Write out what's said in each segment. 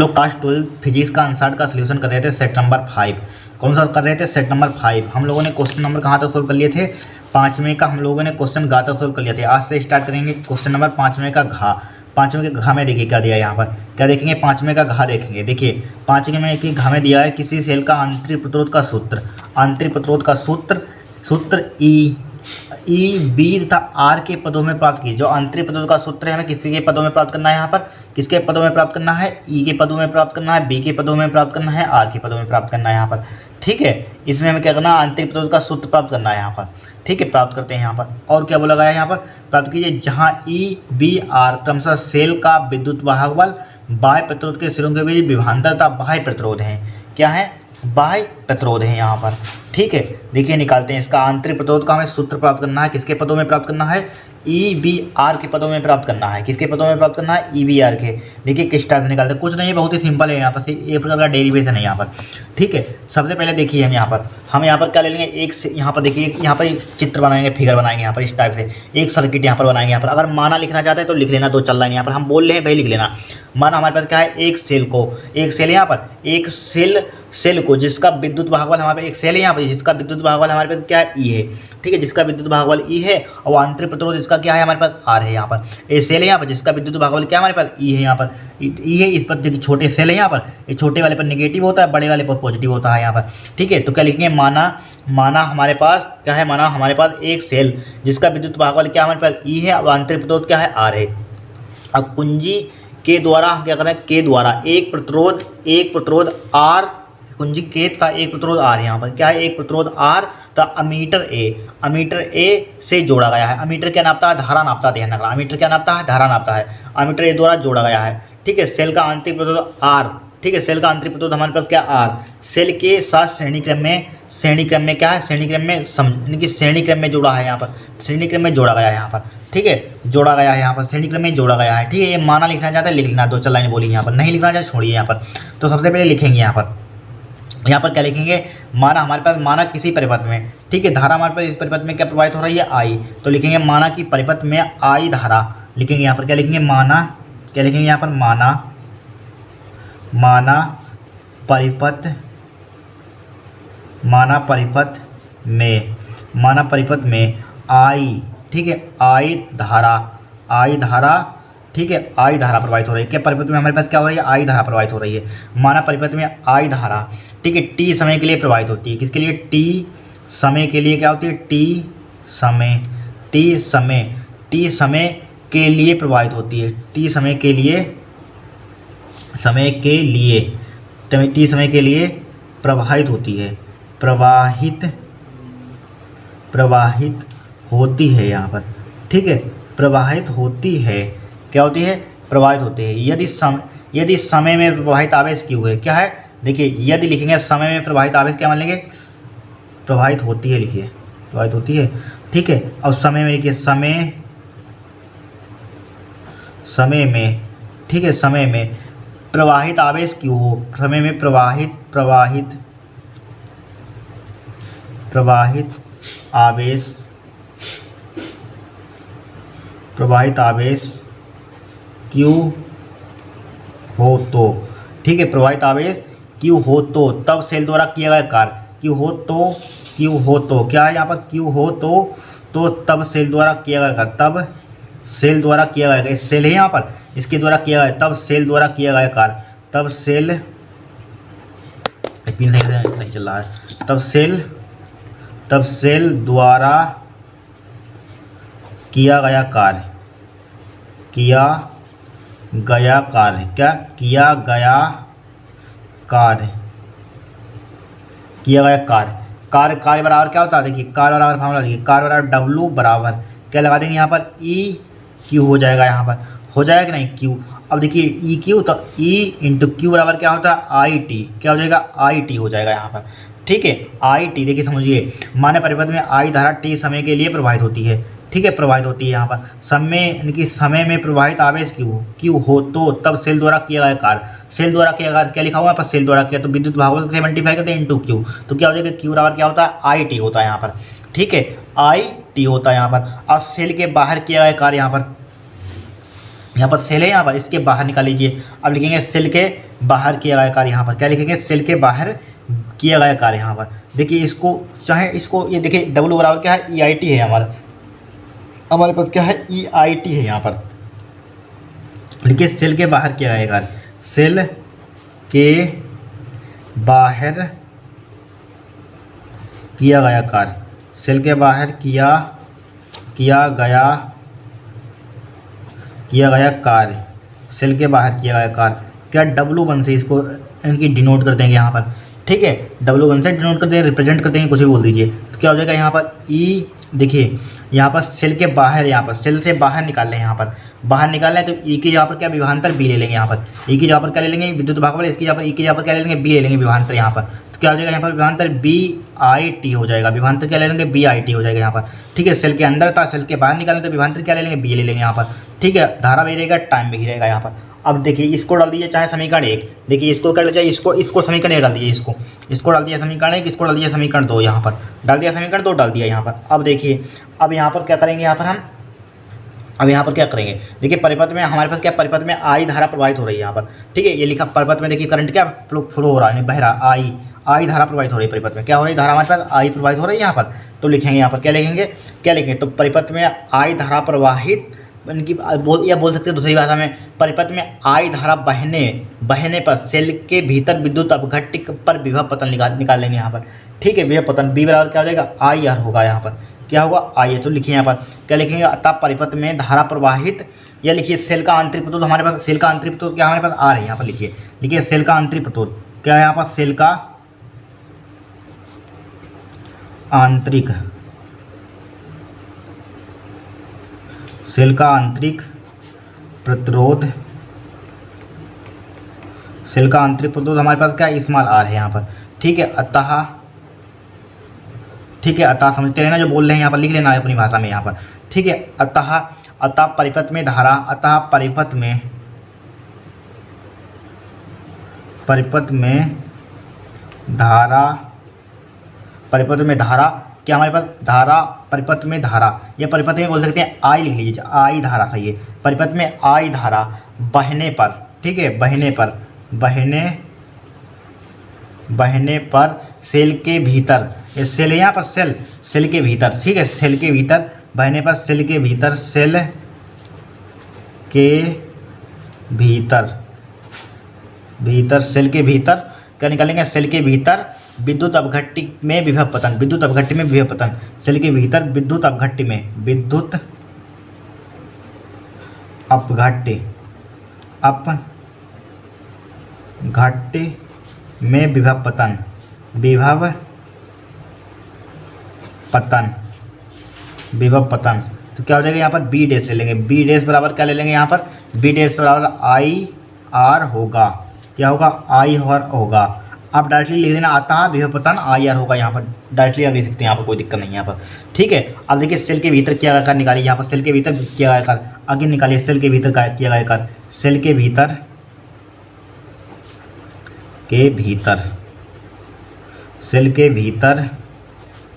लोग class 12 physics का answer का सलूशन कर रहे थे सेट नंबर 5। कौन सा कर रहे थे? Set number 5। हम लोगों ने क्वेश्चन नंबर कहाँ तक सोल्व कर लिए थे? 5वें का हम लोगों ने क्वेश्चन गा तक सोल्व कर लिया थे। आज से स्टार्ट करेंगे क्वेश्चन नंबर 5वें का घा। 5वें के घा में देखिए क्या दिया है यहाँ पर, क्या देखेंगे? 5वें का घा देखेंगे। देखिए 5वें के घा में दिया है किसी सेल का आंतरिक प्रतिरोध का सूत्र। आंतरिक प्रतिरोध का सूत्र ई बी तथा आर के पदों में प्राप्त की। जो आंतरिक पदों का सूत्र है हमें किसी के पदों में प्राप्त करना है। यहाँ पर किसके पदों में प्राप्त करना है? ई के पदों में प्राप्त करना है, बी के पदों में प्राप्त करना है, आर के पदों में प्राप्त करना है यहाँ पर। ठीक है, इसमें हमें क्या करना है? आंतरिक प्रतिरोध का सूत्र प्राप्त करना है यहाँ पर। ठीक है, प्राप्त करते हैं यहाँ पर। और क्या बोला गया है यहाँ पर? प्राप्त कीजिए जहाँ ई बी आर क्रमशः सेल का विद्युत वाहक बल बाह्य प्रतिरोध के सिरों के बीच विभवांतर तथा बाह्य प्रतिरोध है। क्या है? बाह्य प्रतिरोध है यहाँ पर। ठीक है, देखिए निकालते हैं इसका आंतरिक प्रतिरोध का हमें सूत्र प्राप्त करना है। किसके पदों में प्राप्त करना है? ई बी आर के पदों में प्राप्त करना है। किसके पदों में प्राप्त करना है? ई बी आर के। देखिए किस टाइप से निकालते हैं, कुछ नहीं, बहुत ही सिंपल है यहाँ पर, एक प्रकार का डेरिवेशन है यहाँ पर। ठीक है, सबसे पहले देखिए हम यहाँ पर क्या ले लेंगे? एक से यहाँ पर देखिए, यहाँ पर एक चित्र बनाएंगे, फिगर बनाएंगे यहाँ पर इस टाइप से, एक सर्किट यहाँ पर बनाएंगे। यहाँ पर अगर माना लिखना चाहते हैं तो लिख लेना, दो चल रहा है यहाँ पर, हम बोल रहे हैं भाई लिख लेना। माना हमारे पास क्या है? एक सेल यहाँ पर, एक सेल को जिसका विद्युत भाग बल हमारे पास, एक सेल है यहाँ पर जिसका विद्युत भाग बल हमारे पास क्या है? ई है। ठीक है, जिसका विद्युत भाग बल ई है और आंतरिक प्रतिरोध इसका क्या है? हमारे पास आर है यहाँ पर। ये सेल है यहाँ पर जिसका विद्युत भाग बल क्या है? हमारे पास ई है यहाँ पर, ई है। इस पर देखिए छोटे सेल है यहाँ पर, ये छोटे वाले पर नेगेटिव होता है, बड़े वाले पर पॉजिटिव होता है यहाँ पर। ठीक है, तो क्या लिखेंगे? माना हमारे पास क्या है? माना हमारे पास एक सेल जिसका विद्युत भाग बल क्या हमारे पास? ई है और आंतरिक प्रतिरोध क्या है? आर है। अब कुंजी के द्वारा हम क्या कर रहे हैं? के द्वारा एक प्रतिरोध आर, कुंजी के का एक प्रतिरोध आर है यहाँ पर। क्या है? एक प्रतिरोध आर तो अमीटर ए से जोड़ा गया है। अमीटर क्या नापता है? धारा नापता है। ध्यान रखना, अमीटर क्या नापता है? धारा नापता है। अमीटर ए द्वारा जोड़ा गया है। ठीक है, सेल का आंतरिक प्रतिरोध आर। ठीक है, सेल का आंतरिक प्रतिरोध हमारे पास क्या? आर। सेल के साथ श्रेणी क्रम में क्या है? श्रेणी क्रम में जोड़ा है यहाँ पर, श्रेणी क्रम में जोड़ा गया है यहाँ पर। ठीक है, जोड़ा गया है यहाँ पर, श्रेणी क्रम में जोड़ा गया है। ठीक है, ये माना लिखना चाहता है लिख लेना, दो चार लाइन बोली यहाँ पर, नहीं लिखना चाहते छोड़िए यहाँ पर। तो सबसे पहले लिखेंगे यहाँ पर क्या लिखेंगे? माना हमारे पास, माना किसी परिपथ में, ठीक है, धारा हमारे पास इस परिपथ में क्या प्रवाहित हो रही है? आई। तो लिखेंगे माना की परिपथ में आई धारा लिखेंगे यहाँ पर। क्या लिखेंगे? माना, क्या लिखेंगे यहाँ पर? माना परिपथ में आई। ठीक है, आई धारा। ठीक है, आई धारा प्रवाहित हो रही है। क्या परिपथ में हमारे पास क्या हो रही है? आई धारा प्रवाहित हो रही है। माना परिपथ में आई धारा, ठीक है, टी समय के लिए प्रवाहित होती है। किसके लिए? टी समय के लिए क्या होती है? टी समय के लिए प्रवाहित होती है। टी समय के लिए प्रवाहित होती है, प्रवाहित होती है यहाँ पर। ठीक है, प्रवाहित होती है। क्या होती है? प्रवाहित होती है। यदि समय में प्रवाहित आवेश क्यू है, क्या है? देखिए यदि लिखेंगे समय में प्रवाहित आवेश क्या मान लेंगे? प्रवाहित होती है, लिखिए प्रवाहित होती है। ठीक है, और समय में लिखिए समय में, ठीक है, समय में प्रवाहित आवेश क्यू हो, समय में प्रवाहित आवेश क्यू हो तो, ठीक है, प्रवाहित आवेश क्यू हो तो तब सेल द्वारा किया गया कार्य, क्यू हो तो क्या है यहाँ पर? क्यू हो तो तब सेल द्वारा किया गया कार्य, तब सेल द्वारा किया गया, सेल है यहाँ पर, इसके द्वारा किया गया, तब सेल द्वारा किया गया कार्य, तब सेल नहीं चल रहा है, तब सेल द्वारा किया गया कार्य, कार्य बराबर क्या होता है? देखिए कार्य बराबर फार्मूला देखिए, कार्य बराबर डब्लू बराबर क्या लगा देंगे यहाँ पर? ई क्यू हो जाएगा, यहाँ पर हो जाएगा कि नहीं? क्यू। अब देखिए ई क्यू, तो ई इंटू क्यू बराबर क्या होता है? I T. क्या हो जाएगा? आई टी हो जाएगा यहाँ पर। ठीक है, आई टी। देखिए समझिए, माने परिपथ में आई धारा टी समय के लिए प्रवाहित होती है। ठीक है, प्रवाहित होती है यहाँ पर। समय में प्रवाहित आवेश क्यू हो तो तब सेल द्वारा किया गया कार्य, सेल द्वारा किया गया क्या लिखा हुआ है पर? सेल द्वारा किया, तो विद्युत भागफल से मल्टीप्लाई करते हैं इंटू क्यू, तो क्या हो जाएगा? क्यू बराबर क्या होता है? आई टी होता है यहाँ पर। ठीक है, आई टी होता है यहाँ पर। अब सेल के बाहर किया गया कार्य, यहाँ पर सेल है, यहाँ पर इसके बाहर निकाल लीजिए। अब लिखेंगे सेल के बाहर किया गया कार्य, यहाँ पर क्या लिखेंगे, सेल के बाहर किया गया कार्य। यहाँ पर देखिए इसको चाहे इसको ये देखिए डब्लू बराबर क्या है, EIT है हमारे पास क्या है, EIT है। यहाँ पर देखिए सेल के बाहर किया गया कार्य, सेल के बाहर किया गया कार्य, सेल के बाहर किया गया कार्य, सेल के बाहर किया गया कार्य। क्या W1 से इसको इनकी डिनोट कर देंगे यहाँ पर, ठीक है, W1 से डिनोट कर देंगे, रिप्रेजेंट कर देंगे, कुछ भी बोल दीजिए। तो क्या हो जाएगा यहाँ पर ई, देखिए यहाँ पर सेल के बाहर, यहाँ पर सेल से बाहर निकाल रहे हैं, यहाँ पर बाहर निकाल रहे हैं तो ई की जगह पर क्या विभवांतर बी ले लेंगे। यहाँ पर ई की जगह पर क्या ले लेंगे, विद्युत भागफल, इसकी जगह पर ई की जगह पर क्या ले लेंगे, बी ले लेंगे विभवांतर। यहाँ पर तो क्या हो जाएगा, यहाँ पर विभवांतर BIT हो जाएगा, विभवांतर क्या ले लेंगे, BIT हो जाएगा यहाँ पर, ठीक है। सेल के अंदर था, सेल के बाहर निकालें तो विभवांतर क्या ले लेंगे, बी ले लेंगे यहाँ पर, ठीक है। धारा भी रहेगा, टाइम भी रहेगा यहाँ पर। अब देखिए इसको डाल दीजिए चाहे समीकरण 1, देखिए इसको कर लीजिए, इसको समीकरण 1 डाल दीजिए, इसको डाल दिया समीकरण 1, इसको डाल दिया समीकरण 2, यहाँ पर डाल दिया समीकरण 2 डाल दिया यहाँ पर। अब देखिए अब यहाँ पर क्या करेंगे, यहाँ पर हम अब यहाँ पर क्या करेंगे, देखिए परिपथ में हमारे पास क्या, परिपथ में I धारा प्रवाहित हो रही है यहाँ पर, ठीक है। ये लिखा परिपथ में, देखिए करंट क्या फ्लो हो रहा है, बह रहा, I धारा प्रवाहित हो रही है परिपथ में, क्या हो रही है, धारा हमारे पास I प्रवाहित हो रही है यहाँ पर। तो लिखेंगे यहाँ पर क्या लिखेंगे, तो परिपथ में I धारा प्रवाहित, इनकी बोल सकते हैं दूसरी भाषा में, परिपथ में I धारा बहने पर सेल के भीतर विद्युत अपघट्य पर विभव पतन निकाल लेंगे यहाँ पर, ठीक है। विभव पतन B बराबर क्या हो जाएगा, IR होगा यहाँ पर, क्या होगा, IR। तो लिखिए यहाँ पर क्या लिखेंगे, अतः परिपथ में धारा प्रवाहित, या लिखिए सेल का आंतरिक प्रतिरोध, हमारे पास सेल का आंतरिक प्रतिरोध क्या हमारे पास R है, यहाँ पर लिखिए सेल का आंतरिक प्रतिरोध क्या है, यहाँ पर सेल का आंतरिक प्रतिरोध, सेल का आंतरिक प्रतिरोध हमारे पास क्या स्मॉल r है यहाँ पर, ठीक है। अतः समझते रहना जो बोल रहे हैं, यहाँ पर लिख लेना है अपनी भाषा में यहाँ पर, ठीक है। अतः परिपथ में धारा, परिपथ में धारा क्या हमारे पास, धारा परिपथ में धारा, या परिपथ में बोल सकते हैं I लिख लीजिए, I धारा सही है। परिपथ में I धारा बहने पर, ठीक है, बहने पर सेल के भीतर, ये सेल है यहाँ पर, सेल के भीतर, ठीक है, सेल के भीतर बहने पर सेल के भीतर क्या निकालेंगे, सेल के भीतर विद्युत अपघट्य में विभव पतन, सेल के भीतर विद्युत अपघट्य में विभव पतन। तो क्या हो जाएगा, यहाँ पर B डैश ले लेंगे, B डैश बराबर क्या ले लेंगे, यहाँ पर B डैश बराबर IR होगा, क्या होगा, IR होगा। आप डायरेक्टली लिख देना, अतः विभव पतन IR होगा, यहाँ पर डायरेक्टली आप लिख सकते हैं, यहाँ पर कोई दिक्कत नहीं है यहाँ पर, ठीक है। अब देखिए सेल के भीतर किया गया कार्य निकालिए, यहाँ पर सेल के भीतर किया गया कार्य आगे निकालिए, सेल के भीतर किया गया कार्य, सेल के भीतर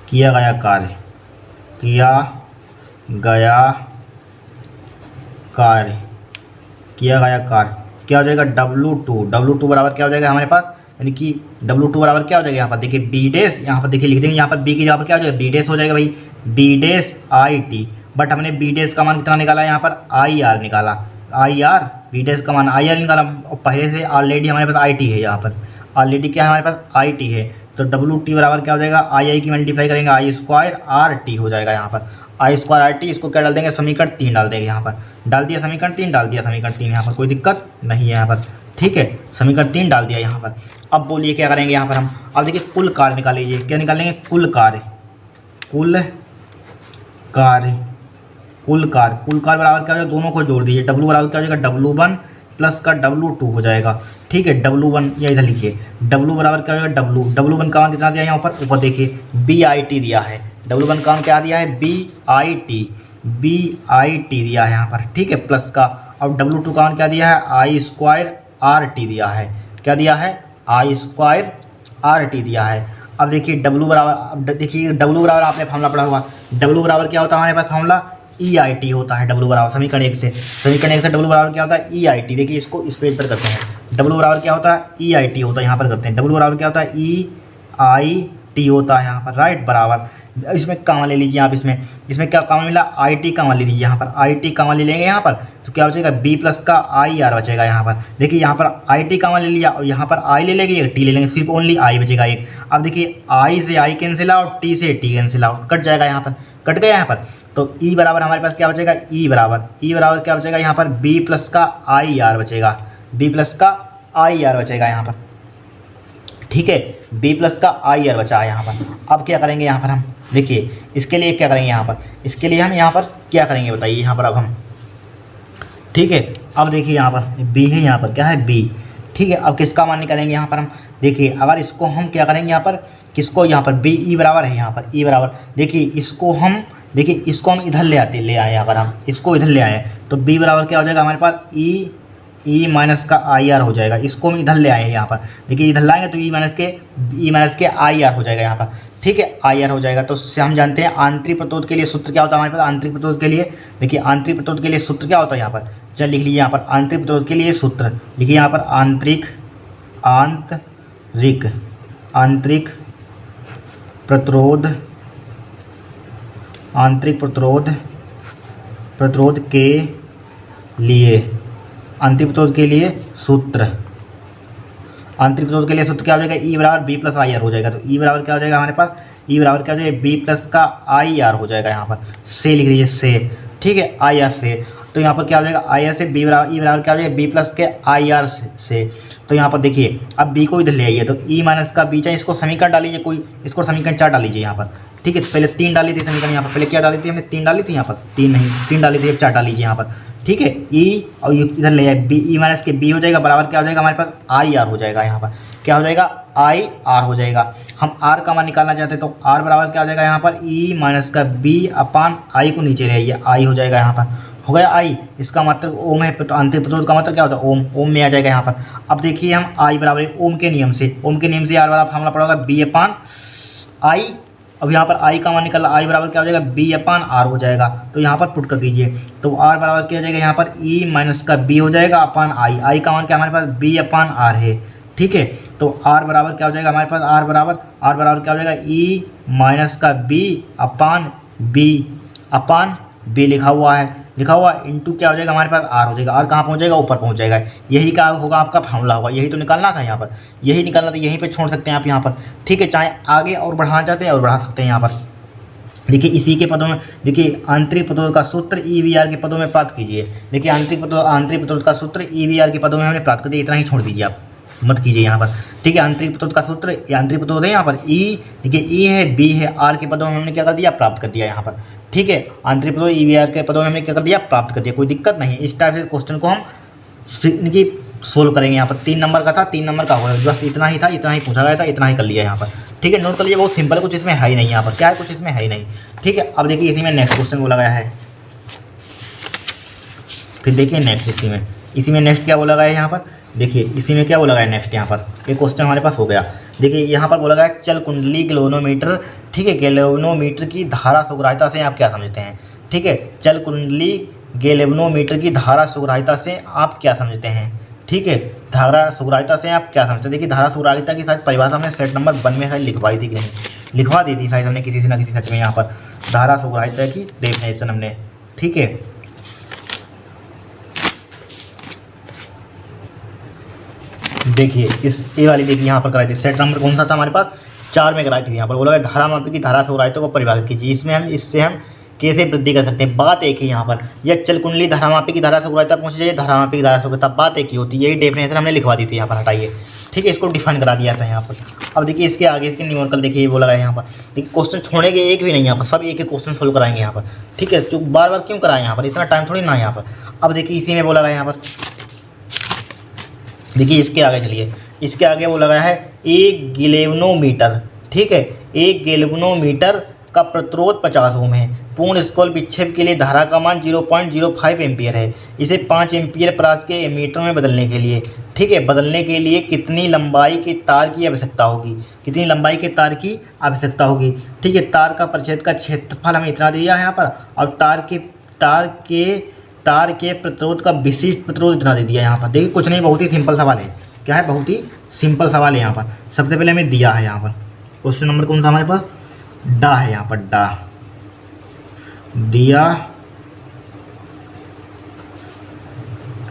किया गया कार्य, क्या हो जाएगा, W2 बराबर क्या हो जाएगा हमारे पास, यानी कि W2 बराबर क्या हो जाएगा, यहाँ पर देखिए B डैश, यहाँ पर देखिए लिख देंगे, यहाँ पर B की जगह पर क्या हो जाएगा, B डैश हो जाएगा भाई, B डैश IT, बट हमने B डैश का मान कितना निकाला, यहाँ पर IR निकाला, B डैश का मान IR निकाला, और पहले से ऑलरेडी हमारे पास IT है, यहाँ पर ऑलरेडी क्या है हमारे पास IT है। तो WT बराबर क्या हो जाएगा, I की मल्टीप्लाई करेंगे I2RT हो जाएगा, यहाँ पर I2RT, इसको क्या डाल देंगे, समीकरण 3 डाल देंगे, यहाँ पर डाल दिया समीकरण 3, यहाँ पर कोई दिक्कत नहीं है यहाँ पर, ठीक है। समीकरण 3 डाल दिया यहाँ पर। अब बोलिए क्या करेंगे यहाँ पर हम, अब देखिए कुल कार्य निकाल लीजिए, क्या निकालेंगे, कुल कार्य बराबर क्या हो जाएगा, दोनों को जोड़ दीजिए, W बराबर क्या हो जाएगा, W1 प्लस का W2 हो जाएगा, ठीक है। W1 या इधर लिखिए, W बराबर क्या हो जाएगा, W1 का मान कितना दिया है, यहाँ ऊपर देखिए BIT दिया है, W1 का मान क्या दिया है, BIT दिया है यहाँ पर, ठीक है, प्लस का, और W2 का मान क्या दिया है, I2RT दिया है, क्या दिया है, I2RT दिया है। अब देखिए W बराबर आपने फॉर्मूला पढ़ा होगा, W बराबर क्या होता है हमारे पास फॉर्मूला, EIT होता है W बराबर, समीकरण 1 से W बराबर क्या होता है, EIT। देखिए इसको इस पेज पर करते हैं, डब्लू बराबर क्या होता है, ई आई टी होता है, यहाँ पर करते हैं डब्लू बराबर क्या होता है, ई आई टी होता है यहाँ पर, राइट, बराबर। इसमें कामा ले लीजिए आप, इसमें क्या कामा मिला, आई टी कामा ले लीजिए यहाँ पर, आई टी कामा ले लेंगे यहाँ पर, तो क्या बचेगा, बी प्लस का आई आर बचेगा यहाँ पर। देखिए यहाँ पर आई टी कामा ले लिया और यहाँ पर आई ले लेंगे, एक टी ले लेंगे, सिर्फ ओनली आई बचेगा एक। अब देखिए आई से आई कैंसिल आउट, टी से टी कैंसिल आउट, कट जाएगा यहाँ पर, कट गया यहाँ पर। तो ई बराबर हमारे पास क्या बचेगा, ई बराबर क्या बचेगा यहाँ पर, बी प्लस का आई आर बचेगा, बी प्लस का आई आर बचेगा यहाँ पर, ठीक है, बी प्लस का आई आर बचा है यहाँ पर। अब क्या करेंगे यहाँ पर हम, देखिए इसके लिए क्या करेंगे यहाँ पर, इसके लिए हम यहाँ पर क्या करेंगे बताइए यहाँ पर अब हम, ठीक है। अब देखिए यहाँ पर बी है, यहाँ पर क्या है, बी, ठीक है। अब किसका मान निकालेंगे यहाँ पर हम, देखिए अगर इसको हम क्या करेंगे यहाँ पर, किसको, यहाँ पर बी, ई बराबर है यहाँ पर, ई बराबर, देखिए इसको हम इधर ले आए, अगर हम इसको इधर ले आए तो बी बराबर क्या हो जाएगा हमारे पास, ई माइनस का आई आर हो जाएगा। इसको हम इधर ले आए यहाँ पर, देखिए इधर लाएंगे तो ई माइनस के आई आर हो जाएगा यहाँ पर, ठीक है, आई आर हो जाएगा। तो उससे हम जानते हैं आंतरिक प्रतिरोध के लिए सूत्र क्या होता है हमारे पास, आंतरिक प्रतिरोध के लिए, देखिए आंतरिक प्रतिरोध के लिए सूत्र क्या होता है यहाँ पर, चल लिख लीजिए यहाँ पर आंतरिक प्रतिरोध के लिए सूत्र, लिखिए यहाँ पर आंतरिक प्रतिरोध के लिए, आंतरिक प्रतिरोध के लिए सूत्र, आंतरिक प्रतिरोध के लिए सूत्र क्या हो जाएगा, ई बराबर बी प्लस आई आर हो जाएगा। तो ई बराबर क्या हो जाएगा हमारे पास, ई बराबर क्या हो जाएगा, बी प्लस का आई आर हो जाएगा यहाँ पर, से लिख लीजिए से, ठीक है, आई आर से। तो यहाँ पर क्या हो जाएगा, आई आर से बी बराबर, ई बराबर क्या हो जाएगा, बी प्लस के आई आर से। तो यहाँ पर देखिए अब बी को इधर ले आइए, तो ई माइनस का बी, चाहे इसको समीकरण डालिए कोई, इसको समीकरण 4 डालीजिए यहाँ पर, ठीक है। पहले 3 डाली थी समीकरण यहाँ पर, पहले क्या डाली थी हमने, 3 डाली थी यहाँ पर, 3 डाली थी, अब 4 डाल लीजिए यहाँ पर, ठीक है। ई और इधर ले आए बी, ई माइनस के बी हो जाएगा, बराबर क्या हो जाएगा हमारे पास, आई आर हो जाएगा यहाँ पर, क्या हो जाएगा, आई आर हो जाएगा। हम आर का मान निकालना चाहते हैं तो आर बराबर क्या हो जाएगा यहाँ पर, ई माइनस का बी अपान आई को नीचे ले आइए, आई हो जाएगा यहाँ पर, हो गया आई। इसका मतलब ओम है, तो आंतरिक प्रतिरोध का मतलब क्या होता है, ओम में आ जाएगा यहाँ पर। अब देखिए हम आई बराबर ओम के नियम से आर बराबर हमारा पड़ा बी अपान आई। अब यहाँ पर आई का मान निकल, आई बराबर क्या हो जाएगा, बी अपान आर हो जाएगा। तो यहाँ पर पुट कर दीजिए, तो आर बराबर क्या हो जाएगा यहाँ पर, ई माइनस का बी हो जाएगा अपान आई, आई का मान क्या हमारे पास, बी अपान आर है, ठीक है। तो आर बराबर क्या हो जाएगा हमारे पास, आर बराबर क्या हो जाएगा, ई माइनस का बी अपान बी लिखा हुआ इंटू क्या हो जाएगा हमारे पास, आर हो जाएगा। आर कहाँ पहुँच जाएगा, ऊपर पहुँच जाएगा। यही क्या होगा आपका फार्मूला होगा, यही तो निकालना था यहाँ पर, यही निकालना था, यहीं पे छोड़ सकते हैं आप यहाँ पर, ठीक है। चाहे आगे और बढ़ाना चाहते हैं और बढ़ा सकते हैं यहाँ पर। देखिए इसी के पदों में, देखिए आंतरिक प्रतिरोध का सूत्र EVR के पदों में प्राप्त कीजिए। देखिए आंतरिक प्रतिरोध का सूत्र EVR के पदों में हमने प्राप्त कर दिया, इतना ही छोड़ दीजिए आप, मत कीजिए यहाँ पर, ठीक है। आंतरिक प्रतिरोध का सूत्र, आंतरिक प्रतिरोध है यहाँ पर ई, देखिए ई है, बी है, आर के पदों में हमने क्या कर दिया, प्राप्त कर दिया यहाँ पर, ठीक है। आंतरिक प्रतिरोध EVR के पदों में हमने क्या कर दिया, प्राप्त कर दिया, कोई दिक्कत नहीं। इस टाइप से क्वेश्चन को हम सोल्व करेंगे। यहाँ पर 3 नंबर का था, 3 नंबर का हुआ, बस इतना ही था, इतना ही पूछा गया था, इतना ही कर लिया यहाँ पर, ठीक है। नोट कर लीजिए, बहुत सिंपल, कुछ इसमें है ही नहीं यहाँ पर, क्या है, कुछ इसमें है ही नहीं, ठीक है। अब देखिए इसी में नेक्स्ट क्वेश्चन बोला गया है, फिर देखिए नेक्स्ट इसी में नेक्स्ट क्या बोला गया है यहाँ पर, देखिए इसी में क्या बोला गया है नेक्स्ट, यहाँ पर एक क्वेश्चन हमारे पास हो गया। देखिए यहाँ पर बोला गया है चल कुंडली गैल्वेनोमीटर, ठीक है, गैल्वेनोमीटर की धारा सुग्राह्यता से आप क्या समझते हैं, ठीक है। चल कुंडली गैल्वेनोमीटर की धारा सुग्राह्यता से आप क्या समझते हैं, ठीक है। धारा सुग्राह्यता से आप क्या समझते हैं। देखिए धारा सुग्राह्यता की शायद परिभाषा हमने सेट नंबर 1 में शायद लिखवाई थी कि नहीं, लिखवा दी थी शायद हमने किसी से ना किसी सेट में, यहाँ पर धारा सुग्राह्यता की डेफिनेशन हमने, ठीक है। देखिए इस ए वाली, देखिए यहाँ पर कराई थी, सेट नंबर कौन सा था हमारे पास, 4 में कराई थी। यहाँ पर बोला गया धारा मापी की धारा सुग्राह्यता को परिभाषित कीजिए। इससे हम कैसे वृद्धि कर सकते हैं, बात एक ही यहाँ पर, यह चल कुंडली धारामापी की धारा सुग्राह्यता पहुँच जाइए, धारामापी की धारा सुग्राह्यता, बात एक ही होती है, यही डेफिनेशन हमने लिखवा दी थी यहाँ पर, हटाइए, ठीक है। इसको डिफाइन करा दिया था यहाँ पर। अब देखिए इसके आगे इसके न्यूमेरिकल देखिए ये बोला गया यहाँ पर, देखिए क्वेश्चन छोड़ेंगे एक भी नहीं यहाँ पर, सब एक क्वेश्चन सोल्व कराएंगे यहाँ पर, ठीक है। जो बार बार क्यों कराएं यहाँ पर, इतना टाइम थोड़ी ना यहाँ पर। अब देखिए इसी में बोला गया यहाँ पर, देखिए इसके आगे चलिए, इसके आगे बोला गया है एक गैल्वेनोमीटर, ठीक है, एक गैल्वेनोमीटर का प्रतिरोध 50 ओम है, पूर्ण स्कॉल विक्षेप के लिए धारा का मान 0.05 एम्पियर है। इसे 5 एम्पियर परास के एमीटर में बदलने के लिए, ठीक है, बदलने के लिए कितनी लंबाई के तार की आवश्यकता होगी, कितनी लंबाई के तार की आवश्यकता होगी, ठीक है। तार का परिच्छेद का क्षेत्रफल हमें इतना दिया है यहाँ पर, और तार के तार के प्रतिरोध का विशिष्ट प्रतिरोध इतना दे दिया यहाँ पर। देखिए कुछ नहीं, बहुत ही सिंपल सवाल है। क्या है, बहुत ही सिंपल सवाल है यहाँ पर। सबसे पहले हमें दिया है यहाँ पर क्वेश्चन नंबर कौन था हमारे पास, डा है यहाँ पर, डा दिया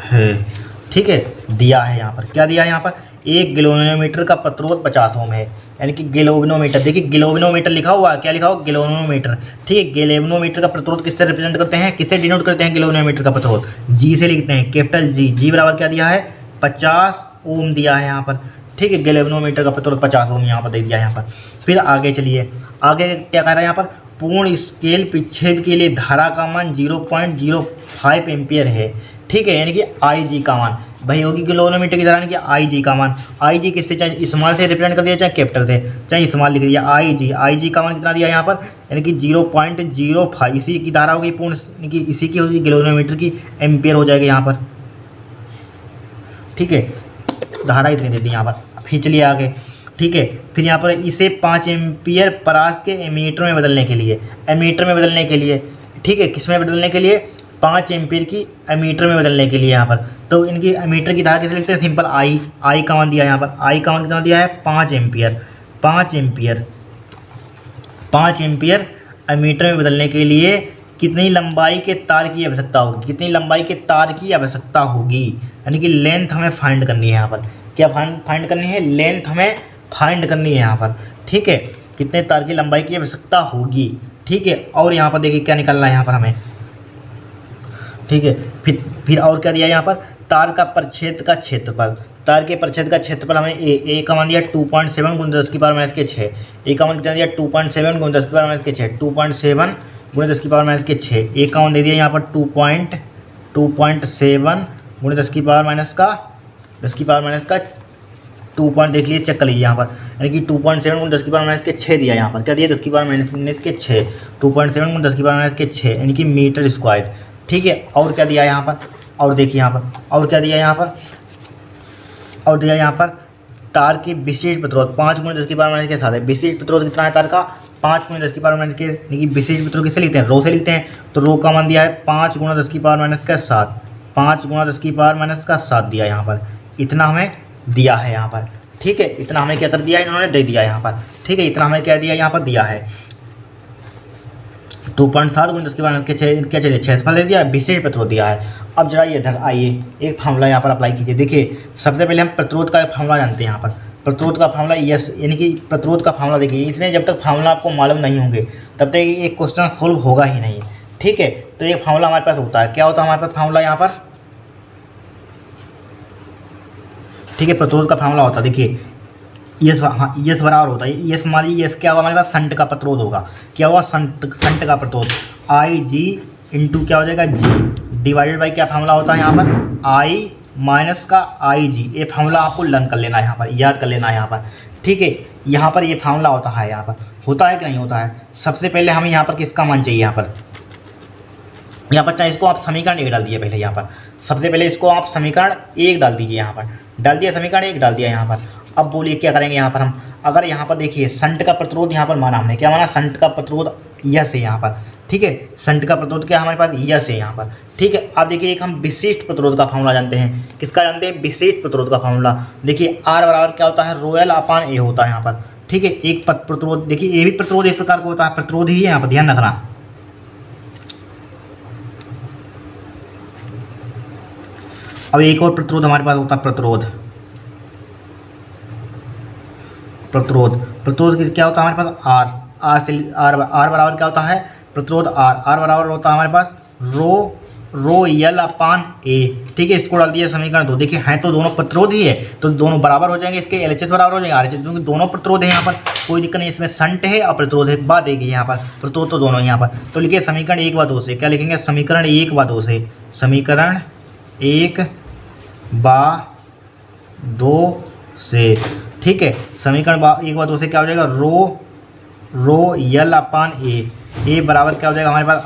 है, ठीक है, दिया है यहाँ पर। क्या दिया है यहाँ पर, 1 गैल्वेनोमीटर का प्रतिरोध 50 ओम है, यानी कि गैल्वेनोमीटर। देखिए गैल्वेनोमीटर लिखा हुआ है, क्या लिखा हुआ, गैल्वेनोमीटर, ठीक है। गैल्वेनोमीटर का प्रतिरोध किससे रिप्रेजेंट करते हैं, किससे डिनोट करते हैं गैल्वेनोमीटर का प्रतिरोध, जी से लिखते हैं, कैपिटल जी। जी बराबर क्या दिया है, 50 ओम दिया है यहाँ पर, ठीक है। गैल्वेनोमीटर का प्रतिरोध 50 ओम यहाँ पर दे दिया है यहाँ पर। फिर आगे चलिए, आगे क्या कह रहा है यहाँ पर, पूर्ण स्केल विच्छेद के लिए धारा का मान 0.05 एम्पियर है, ठीक है, यानी कि आई जी का मान भाई होगी गैल्वेनोमीटर की धारा की आई जी का मान। आई जी किससे, चाहे स्मॉल से रिप्रेजेंट कर दिया, चाहे कैपिटल से, चाहे स्मॉल लिख दिया। आई जी का मान कितना दिया यहाँ पर, यानी कि 0.05, इसी की धारा होगी पूर्ण, यानी कि इसी की होगी गैल्वेनोमीटर की, एम्पियर हो जाएगा यहाँ पर, ठीक है। धारा इतनी दे दी यहाँ पर। फिर चलिए आगे, ठीक है। फिर यहाँ पर इसे 5 एम्पियर परास के एमीटर में बदलने के लिए, एमीटर में बदलने के लिए, ठीक है, किस में बदलने के लिए, 5 एम्पियर की एमीटर में बदलने के लिए यहाँ पर। तो इनकी एमीटर की धारा कैसे लिखते हैं, सिंपल आई का मान दिया है यहाँ पर। आई का मान कितना दिया है, 5 एम्पियर। 5 एम्पियर एमीटर में बदलने के लिए कितनी लंबाई के तार की आवश्यकता होगी, कितनी लंबाई के तार की आवश्यकता होगी, यानी कि लेंथ हमें फाइंड करनी है यहाँ पर। क्या फाइंड करनी है, लेंथ हमें फाइंड करनी है यहाँ पर, ठीक है। कितने तार की लंबाई की आवश्यकता होगी, ठीक है। और यहाँ पर देखिए क्या निकलना है यहाँ पर हमें, ठीक है। फिर और क्या दिया है यहाँ पर, तार का परिच्छेद का क्षेत्रफल। तार के परिच्छेद का क्षेत्रफल हमें ए का मान दिया 2.7 × 10⁻⁶। ए का मान कितना दिया, 2.7 × 10⁻⁶, 2.7 × 10⁻⁶। ए का मान दे दिया यहाँ पर 2.7 × 10⁻⁻² देख लीजिए, चेक कर लीजिए यहाँ पर, यानी कि 2.7 × 10⁻⁶ दिया यहाँ पर। क्या दिया, 10⁻⁻⁶, 2.7 × 10⁻⁶, यानी कि मीटर स्क्वायर, ठीक है। और क्या दिया यहाँ पर, और देखिए यहाँ पर, और क्या दिया यहाँ पर, और दिया यहाँ पर तार की विशिष्ट प्रतिरोध 5 × 10⁻⁻⁷ के साथ है। विशिष्ट प्रतिरोध कितना है तार का, 5 × 10⁻⁻⁷ के, यानी कि विशिष्ट प्रतिरोध किससे लिखते हैं, रो से लिखते हैं। तो रो का मान दिया है 5 × 10⁻⁷, 5 × 10⁻⁷ दिया यहाँ पर। इतना हमें दिया है यहाँ पर, ठीक है। इतना हमें क्या कर दिया है, इन्होंने दे दिया यहाँ पर, ठीक है। इतना हमें क्या दिया यहाँ पर, दिया है 2.7 × 10⁻⁶ क्या चाहिए, क्षेत्रफल दे दिया, विशिष्ट प्रतिरोध दिया है। अब जरा ये इधर आइए, एक फार्मूला यहाँ पर अप्लाई कीजिए। देखिए सबसे पहले हम प्रतिरोध का फार्मूला जानते हैं यहाँ पर। प्रतिरोध का फार्मूला यस, यानी कि प्रतिरोध का फार्मूला देखिए, इसमें जब तक फार्मूला आपको मालूम नहीं होंगे तब तक एक क्वेश्चन सोल्व होगा ही नहीं, ठीक है। तो एक फार्मूला हमारे पास होता है, क्या होता है हमारे पास फार्मूला यहाँ पर, ठीक है। प्रतिरोध का फार्मूला होता है, देखिए यस, हाँ यस बराबर होता है, यस मान लीजिए, यस क्या होगा हमारे पास, संट का प्रतिरोध होगा। क्या होगा, संट का प्रतिरोध, आई जी इंटू क्या हो जाएगा, जी डिवाइडेड बाई क्या फार्मूला होता है यहाँ पर, आई माइनस का आई जी। ये फार्मूला आपको लर्न कर लेना है यहाँ पर, याद कर लेना है यहाँ पर, ठीक है। यहाँ पर ये फार्मूला होता है, यहाँ पर होता है कि नहीं होता है। सबसे पहले हमें यहाँ पर किसका मान चाहिए, यहाँ पर चाहे इसको आप समीकरण 1 डाल दिए पहले यहाँ पर। सबसे पहले इसको आप समीकरण 1 डाल दीजिए यहाँ पर, डाल दिया समीकरण 1 डाल दिया यहाँ पर। अब बोलिए क्या करेंगे यहाँ पर हम, अगर यहाँ पर देखिए संट का प्रतिरोध यहाँ पर माना हमने, क्या माना, संट का प्रतिरोध यस है यहाँ पर, ठीक है। संट का प्रतिरोध क्या हमारे पास, यस है यहाँ पर, ठीक है। अब देखिए एक हम विशिष्ट प्रतिरोध का फार्मूला जानते हैं, किसका जानते हैं, विशिष्ट प्रतिरोध का फार्मूला। देखिए आर बराबर क्या होता है, ρl/A होता है यहाँ पर, ठीक है। एक प्रतिरोध, देखिए ये भी प्रतिरोध एक प्रकार का होता है, प्रतिरोध ही है यहाँ पर, ध्यान रखना। अब एक और प्रतिरोध हमारे पास होता है, प्रतिरोध क्या होता है हमारे पास, आर बराबर क्या होता है, प्रतिरोध आर बराबर होता है हमारे पास ρl/A, ठीक है। इसको डाल दिया समीकरण 2। देखिए हैं तो दोनों प्रतिरोध ही है, तो दोनों बराबर हो जाएंगे, इसके LHS बराबर हो जाएंगे RHS, क्योंकि दोनों प्रतिरोध है यहाँ पर, कोई दिक्कत नहीं। इसमें संट है और प्रतिरोध है, बात एक ही यहाँ पर, प्रतिरोध तो दोनों यहाँ पर। तो लिखिए समीकरण 1/2 से, क्या लिखेंगे, समीकरण 1/2 से, समीकरण 1/2 से, ठीक है। समीकरण 1/2 से क्या हो जाएगा, ρl/A, ए बराबर क्या हो जाएगा हमारे पास,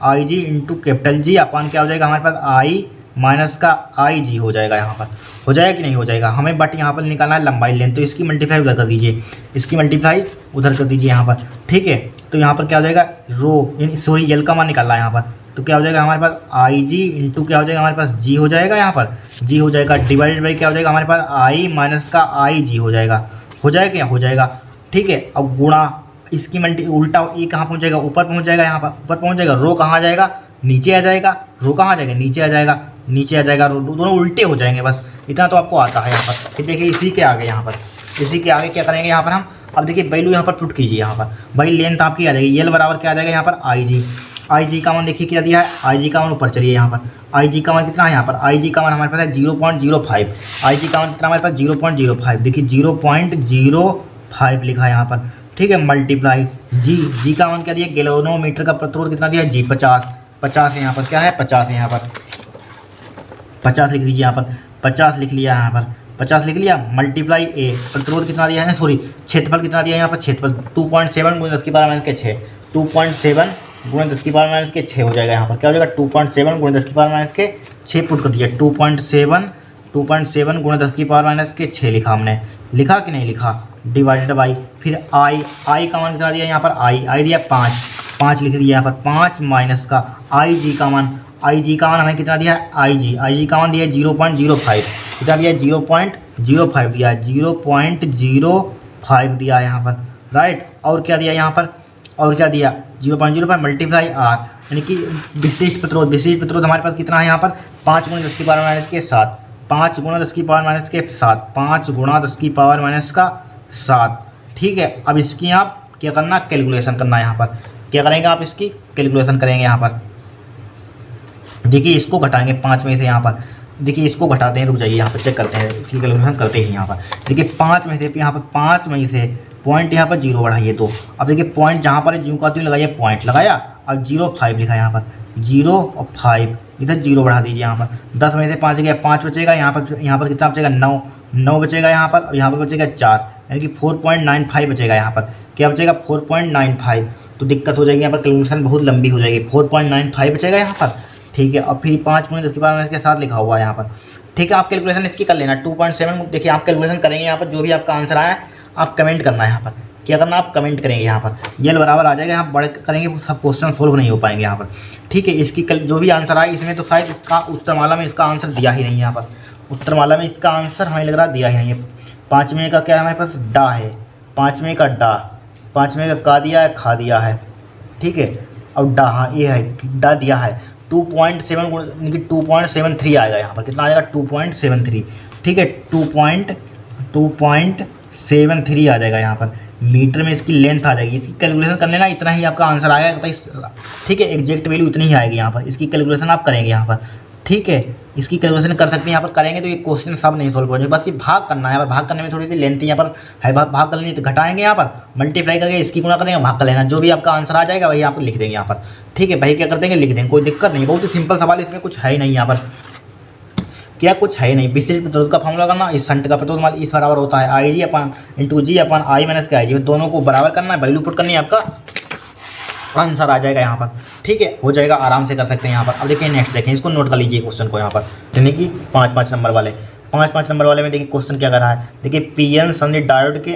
आई जी इंटू कैपिटल जी अपान क्या हो जाएगा हमारे पास, आई माइनस का आई जी हो जाएगा। यहाँ पर हो जाएगा कि नहीं हो जाएगा, हमें बट यहाँ पर निकालना है लंबाई लेंथ, तो इसकी मल्टीप्लाई उधर कर दीजिए, इसकी मल्टीप्लाई उधर कर दीजिए यहाँ पर, ठीक है। तो यहाँ पर क्या हो जाएगा, रो सॉरी यल का मान निकालना है यहाँ पर, तो क्या हो जाएगा हमारे पास आई जी इंटू क्या हो जाएगा हमारे पास जी हो जाएगा, यहाँ पर जी हो जाएगा, डिवाइडेड बाई क्या हो जाएगा हमारे पास आई माइनस का आई जी हो जाएगा क्या हो जाएगा। ठीक है, अब गुणा इसकी मल्टी उल्टा ये कहाँ पहुँच जाएगा, ऊपर पहुँच जाएगा, यहाँ पर ऊपर पहुँच जाएगा, रो कहाँ आ जाएगा, नीचे आ जाएगा, रो कहाँ आ जाएगा, नीचे आ जाएगा, नीचे आ जाएगा, रो दोनों उल्टे हो जाएंगे। बस इतना तो आपको आता है यहाँ पर। फिर देखिए इसी के आगे यहाँ पर, इसी के आगे क्या करेंगे यहाँ पर हम, अब देखिए वैल्यू यहाँ पर पुट कीजिए, यहाँ पर भाई लेंथ आपकी आ जाएगी, यल बराबर क्या आ जाएगा यहाँ पर आई जी का मान देखिए क्या दिया है, आई जी का मान ऊपर चलिए यहाँ पर, आई जी का मान कितना है यहाँ पर, आई जी का मान हमारे पास है 0.05, आई जी का मान कितना हमारे पास 0.05, देखिए 0.05 लिखा है यहाँ पर। ठीक है, मल्टीप्लाई जी का मान क्या दिया, गैल्वेनोमीटर का प्रतिरोध कितना दिया है जी 50 है यहाँ पर, क्या है 50 है यहाँ पर, 50 लिख लीजिए यहाँ पर, 50 लिख लिया यहाँ पर, 50 लिख लिया, मल्टीप्लाई ए प्रतिरोध कितना दिया है, सॉरी क्षेत्रफल कितना दिया है यहाँ पर, क्षेत्रफल 2.7 गुणा 10 की पावर माइनस के 6, 2.7 गुणा 10 की पावर माइनस के 6 हो जाएगा यहाँ पर, क्या हो जाएगा 2.7 गुणा 10 की पावर माइनस के 6 पुट कर दिया, 2.7 गुणा 10 की पावर माइनस के 6 लिखा हमने, लिखा कि नहीं लिखा, डिवाइडेड बाई फिर आई का मान कितना दिया यहाँ पर, आई दिया 5 लिख लिया यहाँ पर, 5 माइनस का आई जी का मान हमें कितना दिया है, आई जी का मान दिया है 0.05, कितना दिया है 0.05 दिया है, 0.05 दिया है यहाँ पर, राइट। और क्या दिया यहाँ पर, और क्या दिया 0.05 मल्टीप्लाई आर, यानी कि विशिष्ट प्रतिरोध हमारे पास कितना है यहाँ पर 5 गुणा 10 की पावर माइनस के 7, 5 गुणा 10 की पावर माइनस के 7, 5 गुणा 10 की पावर माइनस का 7। ठीक है, अब इसकी आप क्या करना, कैलकुलेशन करना है यहाँ पर, क्या करेंगे आप इसकी कैलकुलेशन करेंगे यहाँ पर। देखिए इसको घटाएंगे 5 में से, यहाँ पर देखिए इसको घटाते हैं, रुक जाइए यहाँ पर चेक करते हैं, इसकी कैलकुलेशन करते हैं यहाँ पर। देखिए 5 में से, यहाँ पर 5 में से पॉइंट यहाँ पर 0 बढ़ाइए तो, अब देखिए पॉइंट जहाँ पर ज्यों का त्यों लगाइए, पॉइंट लगाया, अब 0.5 लिखा है यहाँ पर, 0.5 इधर 0 बढ़ा दीजिए यहाँ पर, 10 में से 5 गया, 5 बचेगा, यहाँ पर कितना बचेगा 9 बचेगा यहाँ पर, और यहाँ पर बचेगा 4, यानी कि 4.95 बचेगा यहाँ पर, क्या बचेगा 4.95। तो दिक्कत हो जाएगी यहाँ पर, कैलकुलेशन बहुत लंबी हो जाएगी, 4.95 बचेगा यहाँ पर। ठीक है, अब फिर 5 गुणा 10 की पावर माइनस के 7 लिखा हुआ है यहाँ पर। ठीक है, आप कैलकुलेशन इसकी कर लेना, 2.7 देखिए आप कैलकुलेशन करेंगे यहाँ पर, जो भी आपका आंसर आया आप कमेंट करना है यहाँ पर, क्या करना आप कमेंट करेंगे यहाँ पर, ये बराबर आ जाएगा, यहाँ बड़े करेंगे सब क्वेश्चन सोल्व नहीं हो पाएंगे यहाँ पर। ठीक है, इसकी जो भी आंसर आए इसमें तो शायद इसका उत्तरमाला में इसका आंसर दिया ही नहीं है यहाँ पर, उत्तरमाला में इसका आंसर हमें लग रहा दिया ही नहीं है। 5वें का क्या है हमारे पास, डा है, 5वें का डा, 5वें का दिया है, खा दिया है। ठीक है, और डा, हाँ ये है डा दिया है, 2.7 यानी कि 2.73 आएगा यहाँ पर, कितना आएगा 2.73। ठीक है, 2.73 आ जाएगा यहाँ पर, मीटर में इसकी लेंथ आ जाएगी। इसकी कैलकुलेशन कर लेना, इतना ही आपका आंसर आएगा भाई। ठीक है, एग्जैक्ट वैल्यू इतनी ही आएगी यहाँ पर, इसकी कैलकुलेशन आप करेंगे यहाँ पर। ठीक है, इसकी कैलकुलेशन कर सकते हैं यहाँ पर, करेंगे तो ये क्वेश्चन सब नहीं सोल्व हो जाएगा, बस ये भाग करना है यहाँ पर, भाग करने में थोड़ी सी लेंथ यहाँ पर है, भाग कर लेनी तो घटाएंगे यहाँ पर, मल्टीप्लाई करके इसकी गुणा करेंगे, भाग कर लेना, जो भी आपका आंसर आ जाएगा वही आप लिख देंगे यहाँ पर। ठीक है भाई, क्या कर देंगे लिख देंगे, कोई दिक्कत नहीं, बहुत ही सिंपल सवाल, इसमें कुछ है ही नहीं यहाँ पर, क्या कुछ है नहीं। विशिष्ट प्रतिरोध का फॉर्मूला करना, इस शंट का प्रतिरोध इस बराबर होता है आई जी अपन इंटू जी अपन आई माइनस के आई जी, दोनों को बराबर करना है, वैल्यू पुट करनी है, आपका आंसर आ जाएगा यहाँ पर। ठीक है, हो जाएगा, आराम से कर सकते हैं यहाँ पर। अब देखिए नेक्स्ट देखें, इसको नोट कर लीजिए क्वेश्चन को यहाँ पर, यानी कि 5 नंबर वाले, 5 नंबर वाले में देखिए क्वेश्चन क्या कर रहा है। देखिए पीएन समझिए डायोड के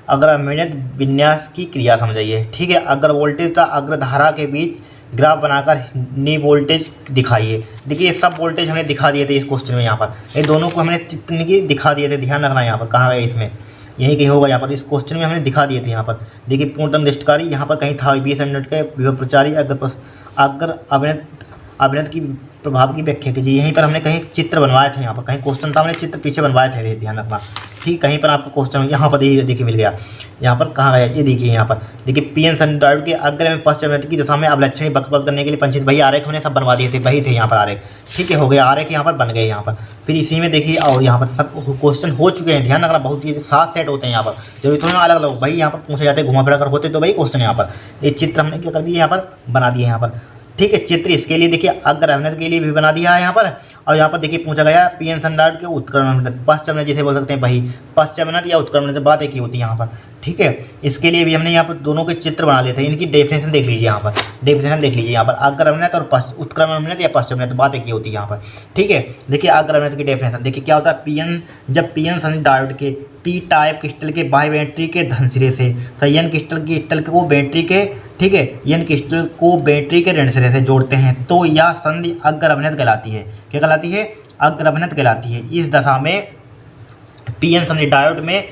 अग्रमिनत विन्यास की क्रिया समझाइए। ठीक है, अग्र वोल्टेज तथा अग्रधारा के बीच ग्राफ बनाकर नी वोल्टेज दिखाइए। देखिए सब वोल्टेज हमने दिखा दिए थे इस क्वेश्चन में, यहाँ पर ये दोनों को हमने चित्र की दिखा दिए थे, ध्यान रखना यहाँ पर कहाँ गए, इसमें यही कहीं होगा यहाँ पर, इस क्वेश्चन में हमने दिखा दिए थे यहाँ पर। देखिए पूर्णतम दृष्टकारी यहाँ पर कहीं था, 20 मिनट के विभव प्रचारी अग्र अभिनत की प्रभाव की व्याख्या कीजिए। यहीं पर हमने कहीं चित्र बनवाए थे, यहाँ पर कहीं क्वेश्चन था, हमने चित्र पीछे बनवाए थे, ध्यान रखना। ठीक, कहीं पर आपको क्वेश्चन यहाँ पर देखिए मिल गया, यहाँ पर कहाँ गया, ये देखिए यहाँ पर देखिए पीएन सन डायोड के अग्र में पश्चिम अभिनत की दिशा में अभिलक्षणी बकबक करने के लिए पंचित वही आरेख हमने सब बनवा दिए थे, वही थे यहाँ पर आरेख। ठीक है, हो गया आरेख, यहाँ पर बन गए यहाँ पर। फिर इसी में देखिए और यहाँ पर सब क्वेश्चन हो चुके हैं, ध्यान रखना, बहुत ही 7 सेट होते हैं यहाँ पर, जरूरी थोड़ा अलग अलग भाई यहाँ पर पूछे जाते हैं, घुमा फिरा कर होते तो वही क्वेश्चन यहाँ पर। ये चित्र हमने क्या कर दिए यहाँ पर, बना दिए यहाँ पर। ठीक है, चित्र इसके लिए देखिए अग्र अभिनत के लिए भी बना दिया है यहाँ पर, और यहाँ पर देखिए पूछा गया पीएन सन डायोड के उत्क्रमण पश्चिम अभिनत जिसे बोल सकते हैं, वही पश्चिम अभिनत या उत्क्रमण बात एक ही होती है यहाँ पर। ठीक है। इसके लिए भी हमने यहाँ पर दोनों के चित्र बना लिए थे। इनकी डेफिनेशन देख लीजिए यहाँ पर, डेफिनेशन देख लीजिए यहाँ पर, अग्र अभिनय और उत्क्रम अभिनय या पश्चिम अभिनय, बात एक ही होती है यहाँ पर, ठीक है। देखिए अग्र अभिनय की डेफिनेशन देखिए क्या होता है, पीएन जब पीएन संधि डायोड के पी टाइप क्रिस्टल के बाह्य बैटरी के धन सिरे से तो एन क्रिस्टल को बैटरी के, ठीक है, एन क्रिस्टल को बैटरी के ऋण सिरे से जोड़ते हैं तो यह संधि अग्र अभिनय कहलाती है। क्या कहलाती है? अग्र अभिनय कहलाती है। इस दशा में पीएन संधि डायोड में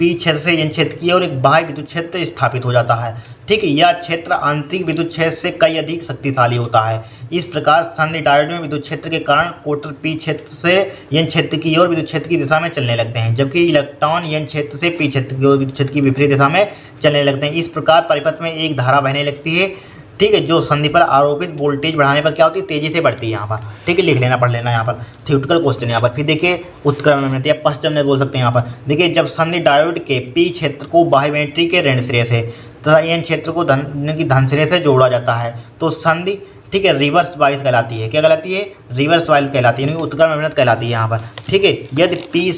पी क्षेत्र से एन क्षेत्र की और एक बाह्य विद्युत क्षेत्र स्थापित हो जाता है, ठीक है। यह क्षेत्र आंतरिक विद्युत क्षेत्र से कई अधिक शक्तिशाली होता है। इस प्रकार संधि डायोड में विद्युत क्षेत्र के कारण कोटर पी क्षेत्र से एन क्षेत्र की ओर विद्युत क्षेत्र की दिशा में चलने लगते हैं, जबकि इलेक्ट्रॉन एन क्षेत्र से पी क्षेत्र की ओर विद्युत क्षेत्र की विपरीत दिशा में चलने लगते हैं। इस प्रकार परिपथ में एक धारा बहने लगती है, ठीक है, जो संधि पर आरोपित वोल्टेज बढ़ाने पर क्या होती है, तेजी से बढ़ती है यहाँ पर, ठीक है। लिख लेना, पढ़ लेना यहाँ पर, थ्योरेटिकल क्वेश्चन यहाँ पर। फिर देखिए उत्क्रम अभिनय या पश्चिम अभिनय बोल सकते हैं यहाँ पर। देखिए जब संधि डायोड के पी क्षेत्र को बाह्य बैटरी के ऋण सिरे से तथा एन क्षेत्र को धन सिरे से जोड़ा जाता है तो संधि, ठीक है, रिवर्स वाइज कहलाती है। क्या कहलाती है? रिवर्स वाइज कहलाती है, उत्क्रम अभिनय कहलाती है यहाँ पर, ठीक है। यदि पी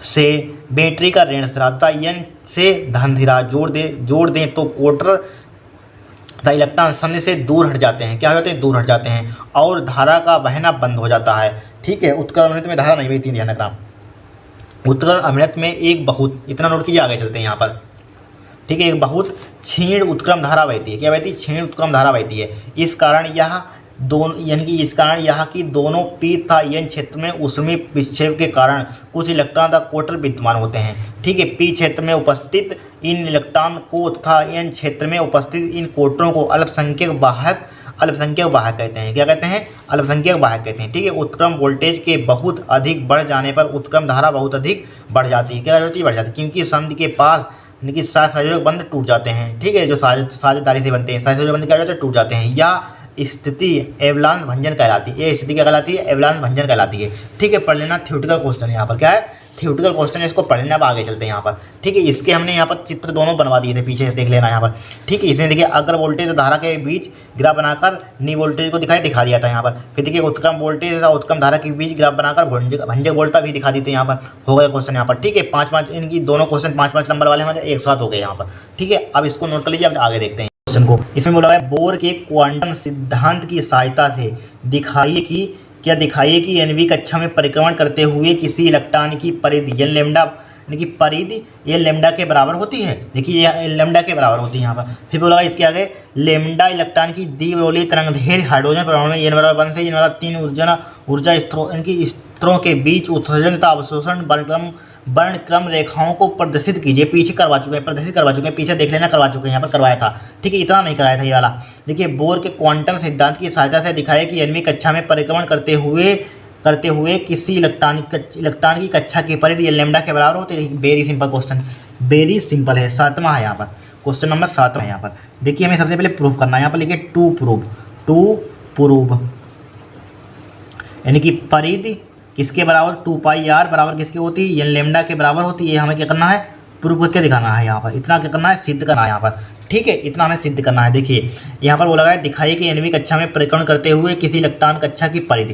से बैटरी का ऋण सिरा तथा एन से धन सिरा जोड़ दें तो कोटर तथा इलेक्ट्रॉन संधि से दूर हट जाते हैं। क्या हो जाते हैं? दूर हट जाते हैं और धारा का बहना बंद हो जाता है, ठीक है। उत्क्रम अभिनय में धारा नहीं बहती, ध्यान रखना। उत्क्रम अभिनय में एक बहुत, इतना नोट कीजिए, आगे चलते हैं यहाँ पर, ठीक है, एक बहुत क्षीण उत्क्रम धारा बहती है। क्या बहती है? क्षीण उत्क्रम धारा बहती है। इस कारण यह कि दोनों पी तथा एन क्षेत्र में ऊष्मीय विक्षेप के कारण कुछ इलेक्ट्रॉन तथा कोटर विद्यमान होते हैं, ठीक है। पी क्षेत्र में उपस्थित इन इलेक्ट्रॉन को तथा एन क्षेत्र में उपस्थित इन कोटरों को अल्पसंख्यक वाहक कहते हैं। क्या कहते हैं? अल्पसंख्यक वाहक कहते हैं, ठीक है। उत्क्रम वोल्टेज के बहुत अधिक बढ़ जाने पर उत्क्रम धारा बहुत अधिक बढ़ जाती है। क्या होती है? बढ़ जाती है, क्योंकि संधि के पास यानी सहसंयोजक बंध टूट जाते हैं, ठीक है, जो साझेदारी से बनते हैं। सहसंयोजक बंध क्या होते हैं? टूट जाते हैं। या स्थिति एवलांस भंजन कहलाती है। ये स्थिति क्या कहलाती है? एवलांस भंजन कहलाती है, ठीक है। पढ़ लेना, थ्योरेटिकल क्वेश्चन है यहाँ पर। क्या है? थ्योरेटिकल क्वेश्चन है, इसको पढ़ लेना। अब आगे चलते हैं यहाँ पर, ठीक है। इसके हमने यहाँ पर चित्र दोनों बनवा दिए थे, पीछे से देख लेना यहाँ पर, ठीक है। इसमें देखिए अग्र वोल्टेज और धारा के बीच ग्राफ बनाकर नी वोल्टेज को दिखा दिया था यहाँ पर। फिर देखिए उत्क्रम वोल्टेज तथा उत्क्रम धारा के बीच ग्राफ बनाकर भंजक वोल्टा भी दिखा देते हैं यहाँ पर। हो गया क्वेश्चन यहाँ पर, ठीक है। 5 इनकी दोनों क्वेश्चन 5 नंबर वाले हमारे एक साथ हो गए यहाँ पर, ठीक है। अब इसको नोट कर लीजिए, अब आगे देखते हैं क्वेश्चन को। इसमें बोला है बोर के क्वांटम सिद्धांत की सहायता से दिखाइए कि एनवी कक्षा में परिक्रमण करते हुए किसी इलेक्ट्रॉन की परिधि एन लेमडा यानी कि परिधि ये लेमडा के बराबर होती है। देखिए ये लेमडा के बराबर होती है यहाँ पर। फिर बोला इसके आगे लेमडा इलेक्ट्रॉन की द्विध्रुवीय तरंगधैर्घ्य हाइड्रोजन परमाणु में एन बराबर 1 से एन बराबर 3 ऊर्जा स्तरों के बीच उत्सर्जन तथा अवशोषण वर्णक्रम रेखाओं को प्रदर्शित कीजिए। पीछे प्रदर्शित करवा चुके हैं, पीछे देख लेना, करवा चुके हैं, यहाँ पर करवाया था, ठीक है। इतना नहीं कराया था ये वाला। देखिए बोर के क्वांटम सिद्धांत की सहायता से दिखाया कि एनवी कक्षा में परिक्रमण करते हुए किसी इलेक्ट्रॉन की कक्षा की परिधि लेमडा के बराबर होती है। Very simple question, very simple है। 7वां है यहाँ पर, क्वेश्चन नंबर 7 है यहाँ पर। देखिए हमें सबसे पहले प्रूव करना है। यहाँ पर लिखिए टू प्रूव यानी कि परिधि किसके बराबर 2πr बराबर किसकी होती है? एन लेमडा के बराबर होती है। हमें क्या करना है? प्रूव करके दिखाना है यहाँ पर। इतना क्या करना है? सिद्ध करना है यहाँ पर, ठीक है। इतना हमें सिद्ध करना है। देखिए यहाँ पर बोला गया है दिखाइए कि एनवी कक्षा में परिक्रमण करते हुए किसी इलेक्ट्रॉन कक्षा की परिधि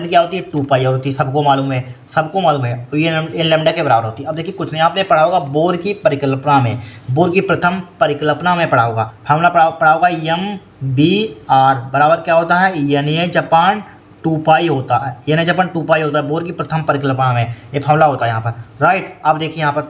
क्या होती है? 2πr होती है, सबको मालूम है। ये एन लेमडा के बराबर होती है। अब देखिए कुछ नहीं, आपने पढ़ा होगा बोर की प्रथम परिकल्पना में पढ़ा होगा, फार्मूला पढ़ा होगा MBR बराबर क्या होता है? NH/2π होता है, NH/2π होता है। बोर की प्रथम परिकल्पना में ये फार्मूला होता है यहाँ पर, राइट। अब देखिए यहाँ पर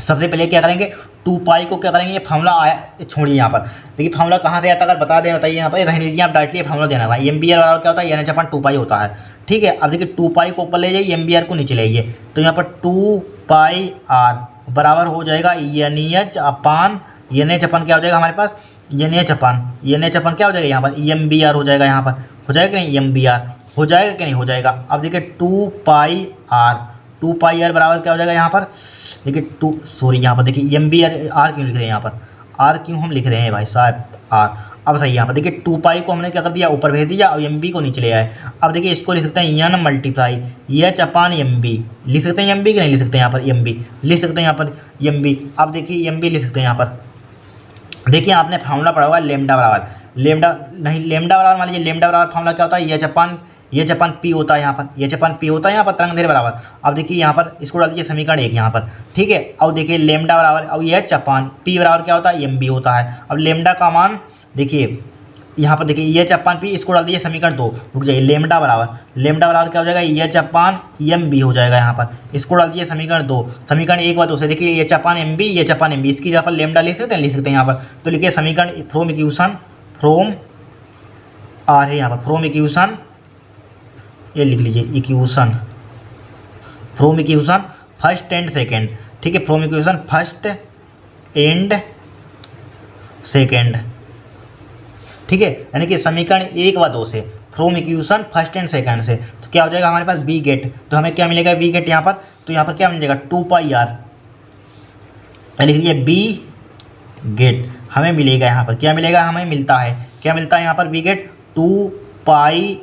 सबसे पहले क्या करेंगे? 2π को क्या करेंगे? ये फार्मूला आया, छोड़िए यहाँ पर। देखिए फार्मूला कहाँ से आता है अगर बता दें, बताइए यहाँ पर। रहने दीजिए, आप डायरेक्टली फार्मूला देना है। MBR बराबर क्या होता है? NH/2π होता है, ठीक है। अब देखिए 2π को ऊपर ले जाइए, MBR को नीचे ले आइए, तो यहाँ पर 2πr बराबर हो जाएगा NH/, क्या हो जाएगा हमारे पास? NH/, क्या हो जाएगा यहाँ पर? MBR हो जाएगा यहाँ पर। हो जाएगा कि नहीं? MBR हो जाएगा कि नहीं? हो जाएगा। अब देखिए 2πr बराबर क्या हो जाएगा यहाँ पर? देखिए यहाँ पर देखिए MBR R क्यों लिख रहे हैं यहाँ पर? R क्यों हम लिख रहे हैं भाई साहब? R। अब सही यहाँ पर देखिए 2π को हमने क्या कर दिया? ऊपर भेज दिया और MB को नीचे ले आए। अब देखिए इसको लिख सकते हैं N मल्टीप्लाई H/MB। लिख सकते हैं MB कि नहीं लिख सकते? यहाँ पर MB लिख सकते हैं, यहाँ पर MB। अब देखिए MB लिख सकते हैं यहाँ पर। देखिए आपने फार्मूला पढ़ा होगा लेमडा बराबर मान लीजिए लेमडा बराबर फार्मूला क्या होता है? एच अपन पी होता है यहाँ पर, एच अपन पी होता है यहाँ पर तरंग दैर्ध्य बराबर। अब देखिए यहाँ पर इसको डाल दीजिए समीकरण 1 यहाँ पर, ठीक है। अब देखिए लेमडा बराबर, अब एच अपन पी बराबर क्या होता है, एम बी होता है। अब लेमडा का मान देखिए यहाँ पर देखिए एच अपन पी, इसको डाल दीजिए समीकरण 2, रुक जाइए, लेमडा बराबर क्या हो जाएगा, एच अपन एम बी हो जाएगा यहाँ पर, इसको डाल दीजिए समीकरण 2, समीकरण 1 व 2 से देखिए एच अपन एम बी, एच अपन एम बी, इसकी जगह पर लेमडा लिख सकते हैं यहाँ पर। तो लिखिए समीकरण फ्रॉम इक्वेशन, फ्रॉम आ रहे यहाँ पर फ्रॉम इक्वेशन, ये लिख लीजिए equation, from equation first and second, ठीक है, from equation first and second, ठीक है, यानी कि समीकरण 1 व 2 से, from equation first and second से, तो क्या हो जाएगा हमारे पास बी गेट, तो हमें क्या मिलेगा बी गेट यहाँ पर, तो यहाँ पर क्या मिलेगा 2 पाई आर, लिख लीजिए बी गेट हमें मिलेगा यहाँ पर, क्या मिलेगा, हमें मिलता है, क्या मिलता है यहाँ पर बी गेट 2 पाई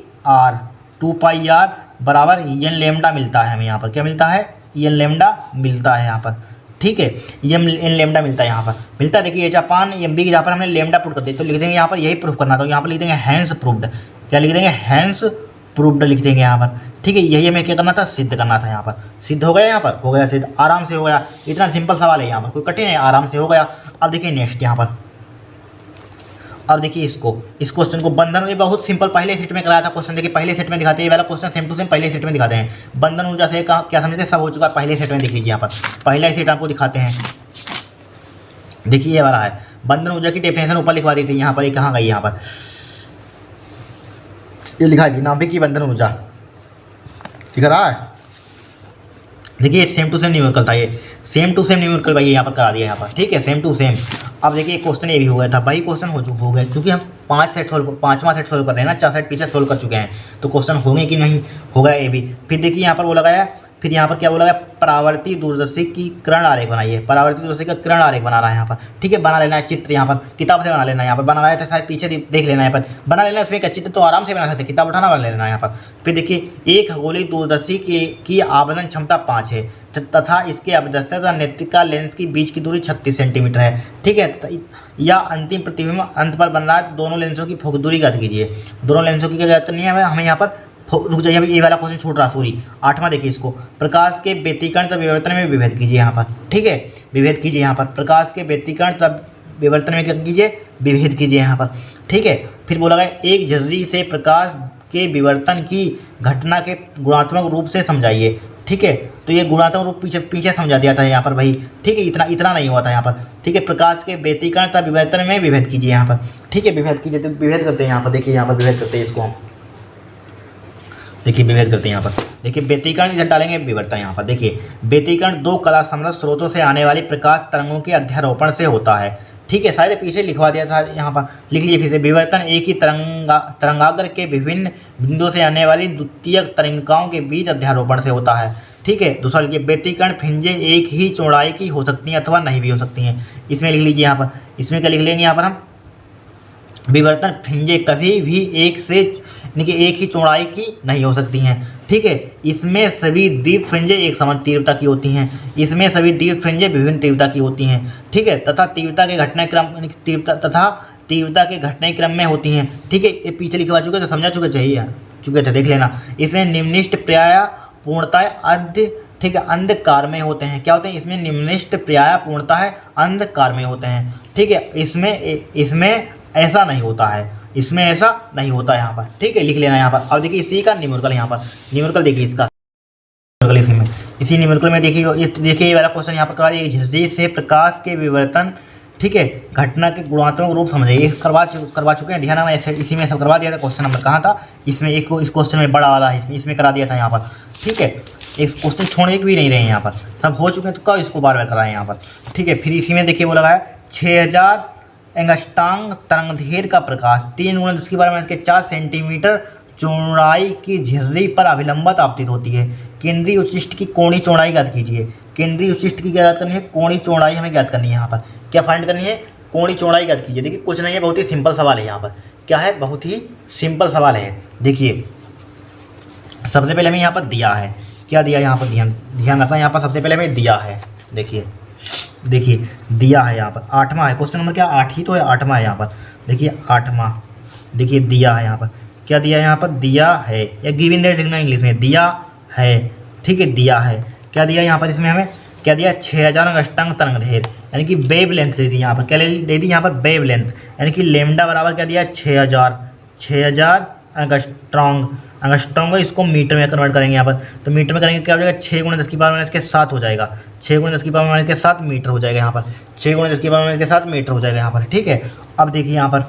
आर बराबर एन लेमडा मिलता है हमें यहाँ पर, क्या मिलता है, एन लेमडा मिलता है यहाँ पर, ठीक है, एन लेमडा मिलता है यहाँ पर, मिलता है। देखिए एच अपान एम बी की जहाँ पर हमने लेमडा पुट कर दिया, तो लिख देंगे यहाँ पर यही प्रूफ करना था, तो यहाँ पर लिख देंगे हैंस प्रूव्ड, क्या लिख देंगे, हैंस प्रूव्ड लिख देंगे यहाँ पर, ठीक है। यही हमें क्या करना था, सिद्ध करना था यहाँ पर, सिद्ध हो गया, यहाँ पर हो गया सिद्ध, आराम से हो गया, इतना सिंपल सवाल है यहाँ पर, कोई कठिन है, आराम से हो गया। अब देखिए नेक्स्ट यहाँ पर, अब देखिए इस क्वेश्चन को बंधन, ये बहुत सिंपल पहले सेट में कराया था क्वेश्चन, देखिए पहले सेट में दिखाते हैं, ये वाला क्वेश्चन सेम टू सेम पहले सेट में दिखाते हैं। बंधन ऊर्जा से क्या समझते हैं, सब हो चुका है, पहले सेट में देख लीजिए यहाँ पर, पहला सेट आपको दिखाते हैं। देखिए ये वाला है बंधन ऊर्जा की डेफिनेशन, ऊपर लिखवा दी थी यहाँ पर, ये कहाँ गई, यहाँ पर ये लिखा थी नाभिक की बंधन ऊर्जा, दिख रहा है। देखिए सेम टू सेम न्यूमेरिकल था, ये सेम टू सेम न्यूमेरिकल भाई यहाँ पर करा दिया यहाँ पर, ठीक है, सेम टू सेम। अब देखिए क्वेश्चन ये भी हो गया था भाई, क्वेश्चन हो गया, क्योंकि हम 5 सेट पाँचवा सेट सोल्व कर रहे हैं ना, 4 सेट पीछे सोल्व कर चुके हैं, तो क्वेश्चन होंगे कि नहीं, होगा ये भी। फिर देखिए यहाँ पर वो लगाया, फिर यहाँ पर क्या बोला गया, परावर्ती दूरदर्शी की किरण आरेख बनाइए, परावर्ती दूरदर्शी का किरण आरेख बना रहा है यहाँ पर, ठीक है, बना लेना है चित्र, यहाँ पर किताब से बना लेना है, यहाँ पर बनाया था शायद पीछे देख लेना है, पर बना लेना है, उसमें का चित्र तो आराम से बना सकते, किताब उठाना बना लेना है यहाँ पर। फिर देखिए एक खगोलीय दूरदर्शी की आवेदन क्षमता 5 है तथा इसके अपदर्शक तथा नेत्रिका लेंस की बीच की दूरी 36 सेंटीमीटर है, ठीक है, या अंतिम प्रतिबिंब अंत पर बन रहा है, दोनों लेंसों की फोकस दूरी ज्ञात कीजिए, दोनों लेंसों की क्या ज्ञात करनी है हमें यहाँ पर, रुक जाइए ये वाला क्वेश्चन छूट रहा, सॉरी 8वां देखिए इसको, प्रकाश के व्यतिकरण तथा विवर्तन में विभेद कीजिए यहाँ पर, ठीक है, विभेद कीजिए यहाँ पर, प्रकाश के व्यतिकरण तथा विवर्तन में क्या कीजिए, विभेद कीजिए यहाँ पर, ठीक है। फिर बोला गया एक झर्री से प्रकाश के विवर्तन की घटना के गुणात्मक रूप से समझाइए, ठीक है, तो ये गुणात्मक रूप पीछे समझा दिया था यहाँ पर भाई, ठीक है, इतना नहीं हुआ था यहाँ पर, ठीक है, प्रकाश के व्यतिकरण तथा विवर्तन में विभेद कीजिए यहाँ पर, ठीक है, विभेद कीजिए, तो विभेद करते हैं यहाँ पर, देखिए यहाँ पर विभेद करते हैं इसको हम, देखिए विभेद करते हैं यहाँ पर, देखिए व्यतिकरण इधर डालेंगे, विवर्तन यहाँ पर, देखिए व्यतिकरण 2 कला समृद्ध स्रोतों से आने वाली प्रकाश तरंगों के अध्यारोपण से होता है, ठीक है, सारे पीछे लिखवा दिया था यहाँ पर, लिख लीजिए फिर से, विवर्तन एक ही तरंगाग्र के विभिन्न बिंदुओं से आने वाली द्वितीयक तरंगिकाओं के बीच अध्यारोपण से होता है, ठीक है। दूसरा लिखिए व्यतिकरण फ्रिंजें एक ही चौड़ाई की हो सकती हैं अथवा नहीं भी हो सकती हैं, इसमें लिख लीजिए यहाँ पर, इसमें क्या लिख लेंगे यहाँ पर हम, विवर्तन फ्रिंजें कभी भी एक ही चौड़ाई की नहीं हो सकती हैं, ठीक है, इसमें सभी दीप फ्रिंजें एक समान तीव्रता की होती हैं, इसमें सभी दीप फ्रिंजें विभिन्न तीव्रता की होती हैं, ठीक है, तथा तीव्रता के घटनाक्रम में होती हैं, ठीक है, ये पीछे लिखवा चुके तो समझा चुके थे, देख लेना। इसमें निम्नलिखित प्राय पूर्णतः ठीक है अंधकार में होते हैं, क्या होते हैं, इसमें निम्नलिखित प्राय पूर्णतः अंधकार में होते हैं, ठीक है, इसमें ऐसा नहीं होता है, इसमें ऐसा नहीं होता है यहाँ पर, ठीक है, लिख लेना यहाँ पर। अब देखिए इसी का न्यूमेरिकल यहाँ पर, न्यूमेरिकल देखिए इसका न्यूमेरिकल, इसी न्यूमेरिकल में देखिए ये वाला क्वेश्चन यहाँ पर करवा दिया, झिर्री से प्रकाश के विवर्तन, ठीक है, घटना के गुणात्मक रूप समझिए, ये करवा चुके हैं, ध्यान रखना, इसी में सब करवा दिया था, क्वेश्चन नंबर कहाँ था, इसमें एक इस क्वेश्चन में बड़ा वाला है, इसमें करा दिया था यहाँ पर, ठीक है, एक क्वेश्चन छोड़ने भी नहीं रहे हैं यहाँ पर, सब हो चुके हैं, तो कब इसको बार बार कराएं यहाँ पर, ठीक है। फिर इसी में देखिए बोला है 6000 एंगस्ट्रॉम तरंगदैर्घ्य का प्रकाश 3×10⁻⁴ सेंटीमीटर चौड़ाई की झिर्री पर अभिलंबत आपतित होती है, केंद्रीय उच्चिष्ट की कोणीय चौड़ाई ज्ञात कीजिए, केंद्रीय उच्चिष्ट की क्या ज्ञात करनी है, कोणीय चौड़ाई हमें ज्ञात करनी है, यहाँ पर क्या फाइंड करनी है, कोणीय चौड़ाई ज्ञात कीजिए। देखिए कुछ नहीं है, बहुत ही सिंपल सवाल है, यहाँ पर क्या है, बहुत ही सिंपल सवाल है। देखिए सबसे पहले हमें यहाँ पर दिया है, क्या दिया यहाँ पर, ध्यान रखना, यहाँ पर सबसे पहले हमें दिया है, देखिए दिया है यहाँ पर 8वां है क्वेश्चन नंबर, क्या 8 ही तो है, 8वां है यहाँ पर, देखिए 8वां, देखिए दिया है यहाँ पर, क्या दिया है यहाँ पर, दिया है, या गिवन दैट लिखना इंग्लिश में, दिया है, ठीक है, दिया है। क्या दिया यहाँ पर, इसमें हमें क्या दिया, 6000 अंगस्ट्रांग तरंगदैर्घ्य, यानी कि वेव लेंथ दे दी यहाँ पर, क्या दे दी यहाँ पर, वेव लेंथ, यानी कि लेमडा बराबर क्या दिया, 6000 अंगस्ट्रांग, इसको मीटर में कन्वर्ट करेंगे यहाँ पर, तो मीटर में करेंगे क्या हो जाएगा, 6 × 10⁻⁷ हो जाएगा, 6 × 10⁻⁷ मीटर हो जाएगा यहाँ पर, 6 × 10⁻⁷ मीटर हो जाएगा यहाँ पर, ठीक है। अब देखिए यहाँ पर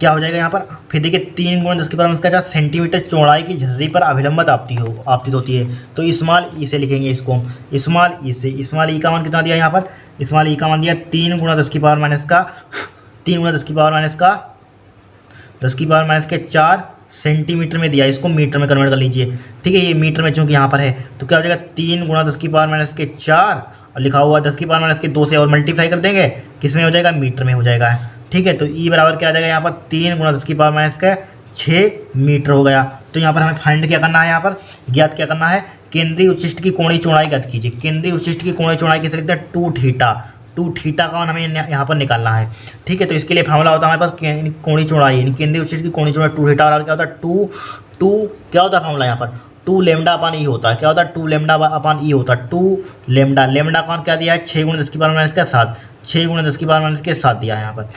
क्या हो जाएगा यहाँ पर, फिर देखिए 3 × 10⁻⁴ सेंटीमीटर चौड़ाई की झर्री पर अभिलंबित आपतित होती है, तो स्मॉल ई से लिखेंगे इसको, स्मॉल ई से। स्मॉल ई का मान कितना दिया यहाँ पर, स्मॉल ई का मान दिया 3 × 10⁻⁴ सेंटीमीटर में दिया, इसको मीटर में कन्वर्ट कर लीजिए, ठीक है। ये मीटर में चूंकि यहाँ पर है तो क्या हो जाएगा, 3 × 10⁻⁴ और लिखा हुआ 10⁻�2 से और मल्टीप्लाई कर देंगे, किस में हो जाएगा, मीटर में हो जाएगा, ठीक है। तो ई बराबर क्या आ जाएगा यहाँ पर, 3 × 10⁻⁶ मीटर हो गया। तो यहाँ पर हमें फाइंड क्या करना है, यहाँ पर ज्ञात क्या करना है, केंद्रीय उच्छिष्ट की कोणीय चौड़ाई ज्ञात कीजिए। केंद्रीय उच्छिष्ट की कोणीय चौड़ाई किसे लिखते हैं, 2θ का मान हमें यहाँ पर निकालना है, ठीक है। तो इसके लिए फार्मूला होता है हमारे पास कोणीय चौड़ाई, यानी केंद्रीय उच्छिष्ट की कोणीय चौड़ाई 2θ बराबर क्या होता है, टू क्या होता है फार्मूला यहाँ पर, 2 λ/e होता है, क्या होता है, 2 λ/e होता है, 2 λ का क्या दिया है, 6 × 10⁻⁷, 6 × 10⁻⁷ दिया है यहाँ पर,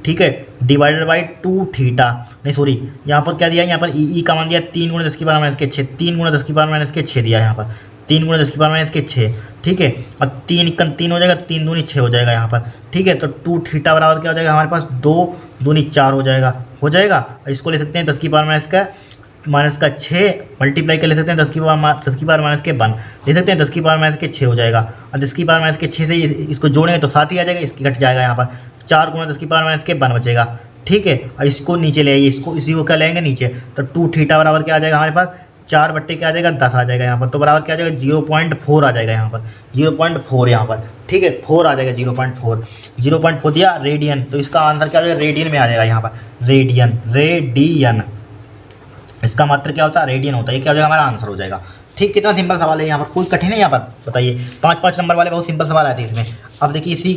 ठीक है, डिवाइडेड बाई 2θ, नहीं सॉरी, यहाँ पर क्या दिया है, यहाँ पर ई का मान दिया 3 × 10⁻⁶, 3 × 10⁻�6 दिया है यहाँ पर, 3 × 10⁻�6, ठीक है। और 3 3 हो जाएगा, 3 दूनी 6 हो जाएगा यहाँ पर, ठीक है। तो 2θ बराबर क्या हो जाएगा हमारे पास, 2 दूनी 4 हो जाएगा, और इसको ले सकते हैं 10⁻⁻⁶ मल्टीप्लाई कर ले सकते हैं 10⁻⁻⁴ ले सकते हैं 10⁻�6 हो जाएगा, और 10⁻�6 से इसको जोड़ेंगे तो 7 ही आ जाएगा, इसकी घट जाएगा यहाँ पर, 4 × 10⁻⁻⁴ बचेगा, ठीक है। और इसको नीचे ले आइए, इसी को क्या लेंगे नीचे, तो 2θ बराबर क्या आ जाएगा हमारे पास, 4 क्या आ जाएगा, 10 आ जाएगा यहाँ पर, तो बराबर क्या आ जाएगा, 0.4 आ जाएगा यहाँ पर, 0.4 यहाँ पर, ठीक है, 4 आ जाएगा, 0.4 दिया रेडियन, तो इसका आंसर क्या हो जाएगा, रेडियन में आ जाएगा यहाँ पर, रेडियन, इसका मात्र क्या होता है, रेडियन होता है, ये क्या हो जाएगा, हमारा आंसर हो जाएगा, ठीक। कितना सिंपल सवाल है यहाँ पर, कोई कठिन है यहाँ पर, बताइए। 5 नंबर वाले बहुत सिंपल सवाल आए थे इसमें। अब देखिए इसी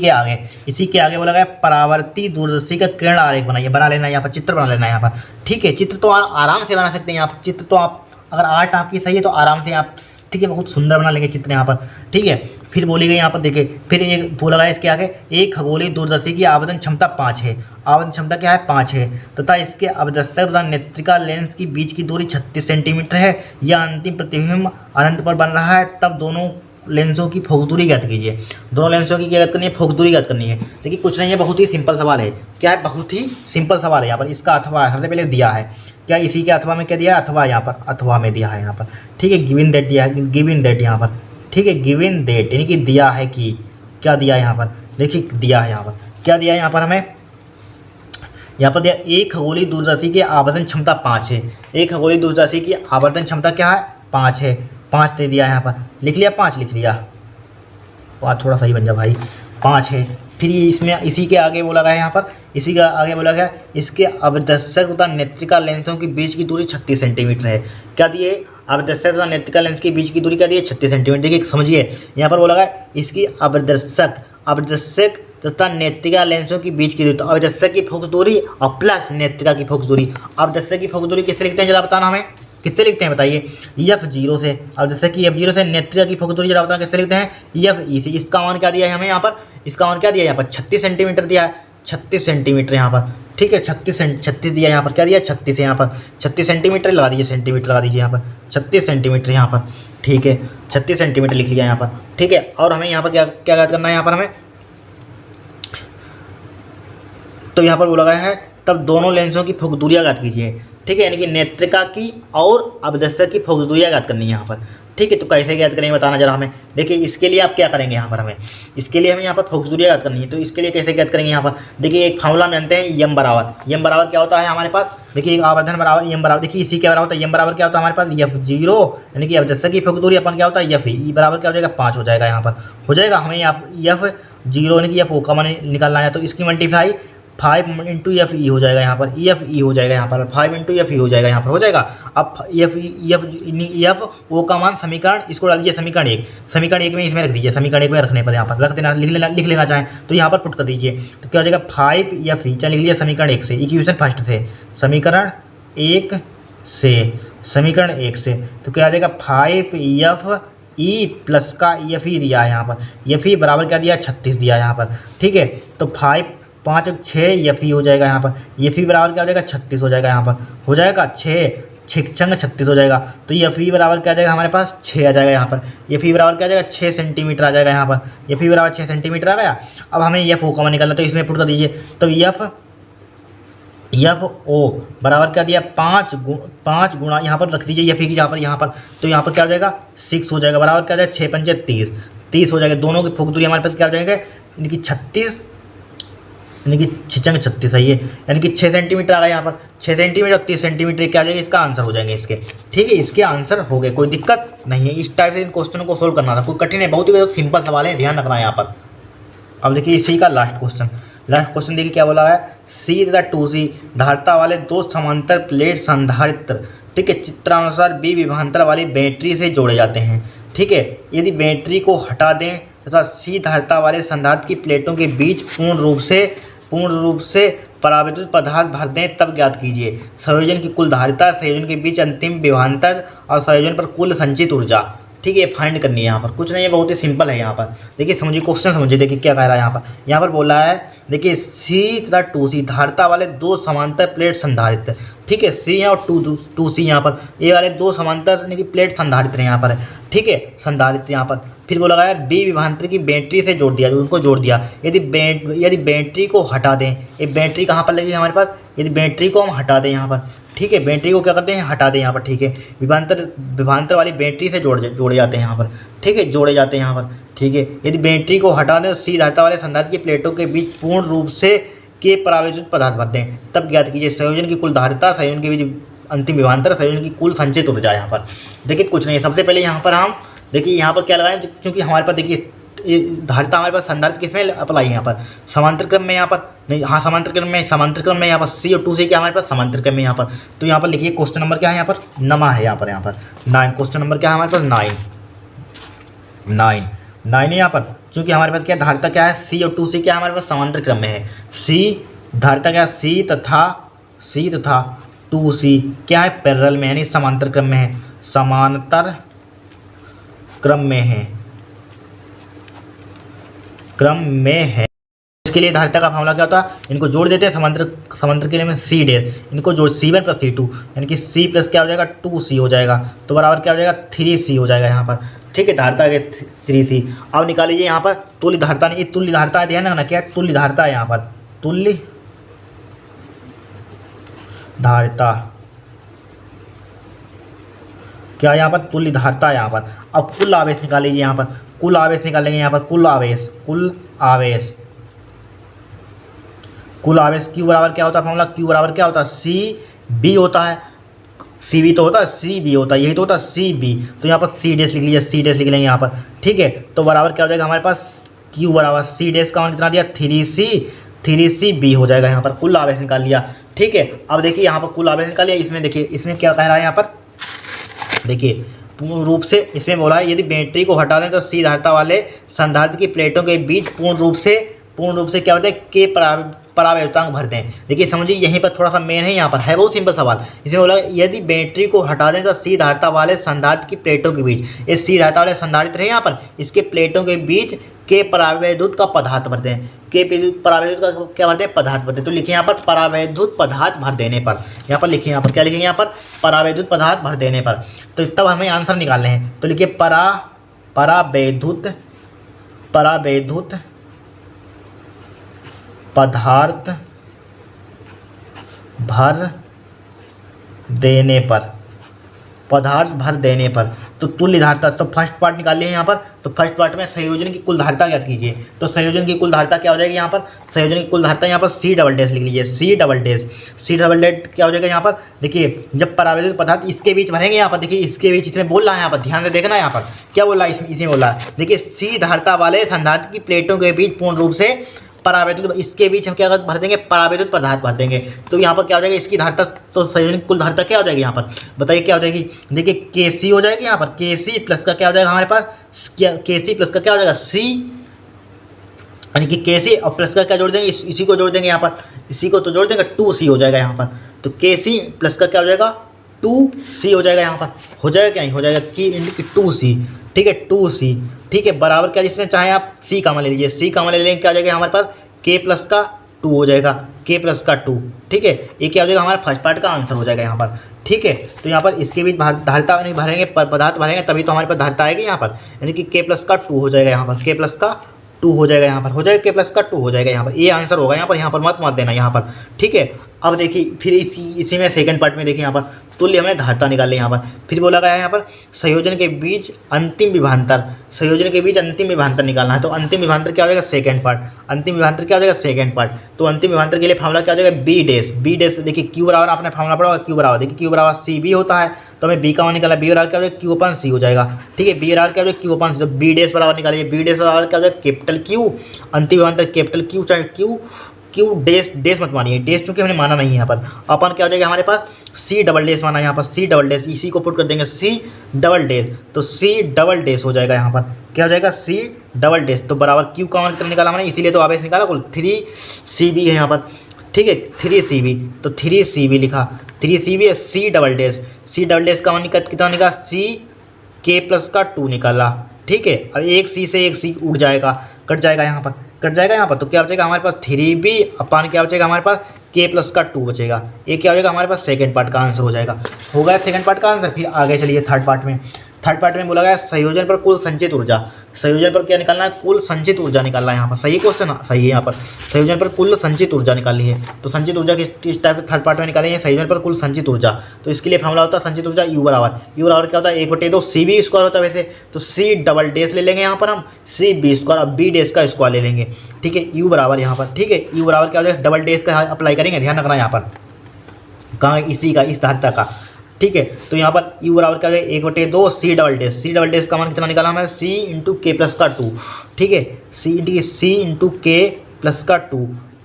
के आगे बोला गया परावर्ती दूरदर्शी का किरण आरेख बनाइए, बना लेना यहाँ पर, चित्र बना लेना यहाँ पर, ठीक है। चित्र तो आराम से बना सकते हैं यहाँ पर, चित्र तो आप अगर आर्ट आपकी सही है तो आराम से आप, ठीक है, बहुत सुंदर बना लेंगे चित्र यहाँ पर, ठीक है। फिर बोली गई यहाँ पर देखिए, फिर एक बोला गया इसके आगे, एक खगोलीय दूरदर्शी की आवेदन क्षमता 5 है, आवेदन क्षमता क्या है, 5 है, तथा इसके अवदर्शक तथा नेत्रिका लेंस की बीच की दूरी 36 सेंटीमीटर है, यह अंतिम प्रतिबिंब अनंत पर बन रहा है, तब दोनों लेंसों की फोकस दूरी ज्ञात कीजिए। दोनों लेंसों की क्या ज्ञात करनी है, फोकस दूरी ज्ञात करनी है। देखिए कुछ नहीं है, बहुत ही सिंपल सवाल है, क्या है, बहुत ही सिंपल सवाल है। यहाँ पर इसका अथवा सबसे पहले दिया है, क्या इसी के अथवा में क्या दिया है, अथवा यहाँ पर, अथवा में दिया है यहाँ पर, ठीक है, गिवन दैट दिया है, गिवन दैट यहाँ पर, ठीक है, गिवन दैट यानी कि दिया है कि, क्या दिया है यहाँ पर, देखिए दिया है यहाँ पर, क्या दिया है यहाँ पर हमें, यहाँ पर दिया एक खगोलीय दूरदर्शी की आवर्धन क्षमता 5 है, एक खगोलीय दूरदर्शी की आवर्धन क्षमता क्या है, 5 है, 5 दे दिया है यहाँ पर, लिख लिया 5, लिख लिया 5, थोड़ा सही बन जा भाई, 5 है। फिर इसमें इसी के आगे बोला गया है यहाँ पर, इसी का आगे बोला गया इसके अवदर्शक तथा नेत्रिका लेंसों के बीच की दूरी 36 सेंटीमीटर है, क्या दिए, अवदर्शक तथा नेत्रिका लेंस के बीच की दूरी क्या दी है, 36 सेंटीमीटर। देखिए समझिए, यहाँ पर बोला गया इसकी अवदर्शक तथा नेत्रिका लेंसों के बीच की दूरी, तो अवदर्शक की फोकस दूरी और प्लस नेत्रिका की फोकस दूरी। अवदर्शक की फोकस दूरी किससे लिखते हैं जरा बताना हमें, किससे लिखते हैं बताइए, F0 से। अवदर्शक की F0 से, नेत्रिका की फोकस दूरी जरा बताना किससे लिखते हैं, FE से। इसका मान क्या दिया है हमें यहाँ पर, इसका मान क्या दिया है यहाँ पर, 36 सेंटीमीटर दिया है, 36 सेंटीमीटर यहाँ पर, ठीक है, 36 दिया यहाँ पर, क्या दिया 36 है यहाँ पर, 36 सेंटीमीटर लगा दीजिए, सेंटीमीटर लगा दीजिए यहाँ पर, 36 सेंटीमीटर यहाँ पर, ठीक है, 36 सेंटीमीटर लिख लिया यहाँ पर, ठीक है। और हमें यहाँ पर क्या क्या याद करना है यहाँ पर हमें, तो यहाँ पर बोला गया है तब दोनों लेंसों की फोकस दूरियाँ ज्ञात कीजिए, ठीक है, यानी कि नेत्रिका की और अवदर्शक की फोकस दूरियाँ ज्ञात करनी है यहाँ पर, ठीक है। तो कैसे ज्ञात करेंगे बताना जरा हमें। देखिए इसके लिए आप क्या करेंगे यहाँ पर, हमें इसके लिए हमें यहाँ पर फोकस दूरियाँ ज्ञात करनी है, तो इसके लिए कैसे ज्ञात करेंगे यहाँ पर, देखिए एक फार्मूला जानते हैं, यम बराबर क्या होता है हमारे पास, देखिए एक आवर्धन बराबर यम बराबर, देखिए इसी के बराबर होता है, यम बराबर क्या होता है हमारे पास, F0 यानी कि अवदर्शक की फोकस दूरी अपन क्या होता है, FE बराबर क्या हो जाएगा, 5 हो जाएगा यहाँ पर, हो जाएगा। हमें यहाँ F0 यानी कि FO का मान निकालना है, तो इसकी मल्टीप्लाई 5 × FE हो जाएगा यहाँ पर, FE हो जाएगा यहाँ पर, 5 × FE हो जाएगा यहाँ पर, हो जाएगा। अब FO का मान समीकरण, इसको डाल दीजिए समीकरण 1, समीकरण 1 में इसमें रख दीजिए, समीकरण 1 में रखने पर यहाँ पर रख देना, लिख लेना चाहें तो यहाँ पर पुट कर दीजिए, तो क्या हो जाएगा 5 FE, चल लिख लिया समीकरण 1 से, इक्वेशन फर्स्ट से, समीकरण 1 से, समीकरण 1 से। तो क्या आ जाएगा 5FE प्लस का EFE दिया है यहाँ पर, EFE बराबर क्या दिया है 36 दिया है यहाँ पर, ठीक है। तो 5 6 EFE हो जाएगा यहाँ पर, EFE बराबर क्या हो जाएगा 36 हो जाएगा यहाँ पर, हो जाएगा 6 छंग 36 हो जाएगा। तो EFE बराबर क्या आ जाएगा हमारे पास 6 आ जाएगा यहाँ पर, EFE बराबर क्या आ जाएगा 6 सेंटीमीटर आ जाएगा यहाँ पर, EFE बराबर 6 सेंटीमीटर आ गया। अब हमें EFO का निकालना, तो इसमें पुट कर दीजिए। तो EFO बराबर क्या दिया 5 गुणा यहाँ पर रख दीजिए EFE की यहाँ पर, तो यहाँ पर क्या हो जाएगा 6 हो जाएगा, बराबर क्या हो जाएगा 6 पंजे 30 हो जाएगा। दोनों की फूक दूरी हमारे पास क्या हो जाएंगे, यानी कि 36, यानी कि 36 है ये, यानी कि 6 सेंटीमीटर आ गया यहाँ पर, 6 सेंटीमीटर 30 सेंटीमीटर क्या आ जाएगा, इसका आंसर हो जाएंगे इसके, ठीक है। इसके आंसर हो गए, कोई दिक्कत नहीं है। इस टाइप से इन क्वेश्चनों को सोल्व करना था, कोई कठिन है, बहुत ही सिंपल सवाल है, ध्यान रखना है यहाँ पर। अब देखिए इसी का लास्ट क्वेश्चन देखिए क्या बोला है, सी तथा 2C धारिता वाले दो समांतर प्लेट संधारित्र, ठीक है, चित्रानुसार बी विभवांतर वाली बैटरी से जोड़े जाते हैं, ठीक है। यदि बैटरी को हटा दें तथा सी धारिता वाले संधारित्र की प्लेटों के बीच पूर्ण रूप से परावैद्युत पदार्थ भर दें, तब ज्ञात कीजिए संयोजन की कुल धारिता, संयोजन के बीच अंतिम विभवांतर और संयोजन पर कुल संचित ऊर्जा, ठीक है। फाइंड करनी है यहाँ पर, कुछ नहीं है, बहुत ही सिंपल है यहाँ पर। देखिए समझिए क्वेश्चन, समझिए देखिए क्या कह रहा है यहाँ पर बोला है, देखिए सी तथा 2C धारिता वाले दो समांतर प्लेट संधारित्र, ठीक है, सी है और 2C यहाँ पर, ये वाले दो समांतर यानी कि प्लेट संधारित्र यहाँ पर है, ठीक है, संधारित्र यहाँ पर। फिर बोला गया बी विभवांतर की बैटरी से जोड़ दिया, उनको जोड़ दिया। यदि बैटरी को हटा दें, ये बैटरी कहाँ पर लगी हमारे पास, यदि बैटरी को हम हटा दें यहाँ पर, ठीक है, बैटरी को क्या करते हैं हटा दें यहाँ पर, ठीक है, विभवांतर वाली बैटरी से जोड़े जाते हैं यहाँ पर, ठीक है, जोड़े जाते हैं यहाँ पर, ठीक है। यदि बैटरी को हटा दें तो सी धारिता वाले संधारित्र की प्लेटों के बीच पूर्ण रूप से के परावैद्युत पदार्थ भर दें, तब ज्ञात कीजिए संयोजन की कुल धारिता, संयोजन के बीच अंतिम विभवांतर, संयोजन की कुल संचित ऊर्जा। यहाँ पर देखिए कुछ नहीं है, सबसे पहले यहाँ पर हम देखिए यहाँ पर क्या लगाएं, क्योंकि हमारे पास देखिए ये धारिता हमारे पास संधारित्र किसमें अप्लाई है, यहाँ पर समांतर क्रम में, यहाँ पर नहीं, हाँ समांतर क्रम में यहाँ पर सी और 2C क्या हमारे पास समांतर क्रम में यहाँ पर। तो यहाँ पर लिखिए क्वेश्चन नंबर क्या है यहाँ पर, नमा है यहाँ पर 9, क्वेश्चन नंबर क्या है हमारे पास 9 है यहाँ पर। चूँकि हमारे पास क्या धारिता क्या है, सी और 2C क्या हमारे पास समांतर क्रम में है, सी धारिता क्या सी तथा 2C क्या है पैरेलल में, यानी समांतर क्रम में है, समांतर क्रम में है। इसके लिए धारिता का फार्मूला क्या होता है, इनको जोड़ देते हैं, समांतर के लिए में C डैश, इनको जोड़ C1 प्लस C2, यानी कि C प्लस क्या हो जाएगा 2C हो जाएगा, तो बराबर क्या हो जाएगा 3C हो जाएगा यहाँ पर, ठीक है, धारिता के 3C। अब निकाल लीजिए यहाँ पर तुल्य धारिता, नहीं तुल्य धारिता है, ध्यान रखना क्या है तुल्य धारिता है यहाँ पर, तुल्य धारिता क्या यहाँ पर तुल्य धारिता है यहाँ पर। अब कुल आवेश निकाल लीजिए यहाँ पर, कुल आवेश निकालेंगे यहाँ पर, कुल आवेश Q बराबर क्या होता है फॉर्मूला, Q बराबर क्या होता है CB होता है, CB तो होता है CB होता है, यही तो होता है CB। तो यहाँ पर C डैश लिख लीजिए, C डैश लिख लेंगे यहाँ पर, ठीक है। तो बराबर क्या हो जाएगा हमारे पास Q बराबर C डैश का मान कितना दिया 3CB हो जाएगा यहाँ पर, कुल आवेश निकाल लिया, ठीक है। अब देखिए यहाँ पर कुल आवेश निकाल लिया, इसमें देखिए इसमें क्या कह रहा है यहाँ पर, देखिए पूर्ण रूप से इसमें बोला है यदि बैटरी को हटा दें तो सी धारिता वाले संधारित्र की प्लेटों के बीच पूर्ण रूप से क्या होता है के परावैद्युतांक भर दें। देखिए समझिए यहीं पर थोड़ा सा मेन है, यहाँ पर है बहुत सिंपल सवाल। इसमें बोला यदि बैटरी को हटा दें तो सी धारिता वाले संधारित्र की प्लेटों के बीच, ये सी धारिता वाले संधारित्र है यहाँ पर, इसके प्लेटों के बीच के परावैद्युत का पदार्थ भर दें, के परावैद्युत का क्या भरते हैं पदार्थ भरते हैं। तो लिखिए यहाँ पर परावैद्युत पदार्थ भर देने पर, यहाँ पर लिखिए यहाँ पर क्या लिखेंगे यहाँ पर परावैद्युत पदार्थ भर देने पर। तो तब हमें आंसर निकालने हैं, तो लिखिए परावैद्युत पदार्थ भर देने पर, तो तुल्य धारिता, तो फर्स्ट पार्ट निकाल लिए यहाँ पर। तो फर्स्ट पार्ट में संयोजन की कुल धारिता ज्ञात कीजिए, तो संयोजन की कुल धारिता क्या हो जाएगी यहाँ पर, संयोजन की कुल धारिता यहाँ पर C डबल डैश लिख लीजिए, C डबल डैश क्या हो जाएगा यहाँ पर। देखिए जब परावैद्युत पदार्थ इसके बीच भरेंगे यहाँ पर, देखिए इसके बीच इसमें बोल रहा है यहाँ पर, ध्यान से देखना यहाँ पर क्या बोल रहा है, इसमें बोल रहा है देखिए C धारिता वाले संधारित्र की प्लेटों के बीच पूर्ण रूप से परावैद्युत, इसके बीच हम क्या भर देंगे परावैद्युत पदार्थ भर देंगे। तो यहाँ पर क्या हो जाएगा इसकी धारिता, तो संयोजन कुल धारिता क्या हो जाएगी यहाँ पर, बताइए क्या हो जाएगी। देखिए KC हो जाएगी यहाँ पर, KC प्लस का क्या हो जाएगा हमारे पास, KC प्लस का क्या हो जाएगा C, यानी कि KC और प्लस का क्या जोड़ देंगे, इसी को जोड़ देंगे यहाँ पर, इसी को तो जोड़ देंगे 2C हो जाएगा यहाँ पर। तो KC प्लस का क्या हो जाएगा 2c हो जाएगा यहाँ पर, हो जाएगा क्या, नहीं हो जाएगा की इंटू 2c, ठीक है 2c, ठीक है बराबर क्या, जिसमें चाहे आप c कामा ले लीजिए, c कामा ले लेंगे क्या हो जाएगा हमारे पास k प्लस का 2 हो जाएगा, k प्लस का 2, ठीक है ये क्या हो जाएगा हमारा फर्स्ट पार्ट का आंसर हो जाएगा यहाँ पर, ठीक है। तो यहाँ पर इसके बीच धारिता नहीं भरेंगे, पदार्थ भरेंगे तभी तो हमारे पास धारिता आएगी यहाँ पर, यानी कि k प्लस का 2 हो जाएगा यहाँ पर, k प्लस का 2 हो जाएगा यहाँ पर, हो जाएगा k प्लस का 2 हो जाएगा यहाँ पर, ये आंसर होगा यहाँ पर मत देना यहाँ पर, ठीक है। अब देखिए फिर इसी में सेकंड पार्ट में देखिए यहाँ पर तुल्य हमने धारिता निकाल ली यहाँ पर, फिर बोला गया है यहाँ पर संयोजन के बीच अंतिम विभवांतर, संयोजन के बीच अंतिम विभवांतर निकालना है। तो अंतिम विभवांतर क्या हो जाएगा सेकंड पार्ट, अंतिम विभवांतर क्या हो जाएगा सेकंड पार्ट। तो अंतिम विभवांतर के लिए फार्मूला क्या हो जाएगा बी डैश, बी डैश देखिए क्यू बराबर आपने फार्मूला पढ़ा होगा, क्यू बराबर देखिए क्यू बराबर सी बी होता है, तो हमें बी का मान निकाला, बी बराबर क्या हो जाएगा क्यू अपन सी हो जाएगा, ठीक है बी बराबर क्या हो जाएगा क्यू अपन सी, तो बी डैश बराबर निकालिए, बी डैश बराबर क्या हो जाएगा कैपिटल क्यू, अंतिम विभवांतर कैपिटल क्यू, चाहे क्यू डैश मत मानिए, डैश चूंकि हमने माना नहीं है यहाँ पर, अपन क्या हो जाएगा हमारे पास सी डबल डैश माना है यहाँ पर, सी डबल डैश, इसी को पुट कर देंगे सी डबल डैश, तो सी डबल डैश हो जाएगा यहाँ पर, क्या हो जाएगा सी डबल डैश, तो बराबर क्यू का मान कितना निकाला हमने, इसीलिए तो आवेश निकाला कुल 3cb है यहाँ पर, ठीक है 3cb, तो 3cb लिखा, 3cb है C double dash, C double dash का मान कितना निकाला सी k प्लस का 2 निकाला, ठीक है। अब एक सी से एक सी उड़ जाएगा, कट जाएगा यहाँ पर, कट जाएगा यहाँ पर, तो क्या बचेगा हमारे पास 3b अपान क्या बचेगा हमारे पास k प्लस का 2 बचेगा, ये क्या हो जाएगा हमारे पास सेकंड पार्ट का आंसर हो जाएगा, हो गया सेकंड पार्ट का आंसर। फिर आगे चलिए थर्ड पार्ट में, थर्ड पार्ट में बोला गया संयोजन पर कुल संचित ऊर्जा, संयोजन पर क्या निकालना है कुल संचित ऊर्जा निकालना है यहाँ पर, सही क्वेश्चन सही है यहाँ पर, संयोजन पर कुल संचित ऊर्जा निकालनी है। तो संचित ऊर्जा किस टाइप से थर्ड पार्ट में निकालेंगे, संयोजन पर कुल संचित ऊर्जा, तो इसके लिए फार्मूला होता है संचित ऊर्जा यू बराबर क्या होता है 1/2 cb स्क्वायर होता है वैसे, तो सी डबल डैश ले लेंगे यहाँ पर हम सी बी स्क्वायर, अब बी डैश का स्क्वायर ले लेंगे, ठीक है यू बराबर यहाँ पर, ठीक है यू बराबर क्या हो जाएगा डबल डैश का अप्लाई करेंगे, ध्यान रखना यहाँ पर कहाँ इसी का इस धारिता का, ठीक है। तो यहाँ पर u बराबर क्या हो जाएगा 1/2 C double dash, C double dash का मान कितना निकाला हमें c इंटू के प्लस का 2, ठीक है सी इंटू के प्लस का 2,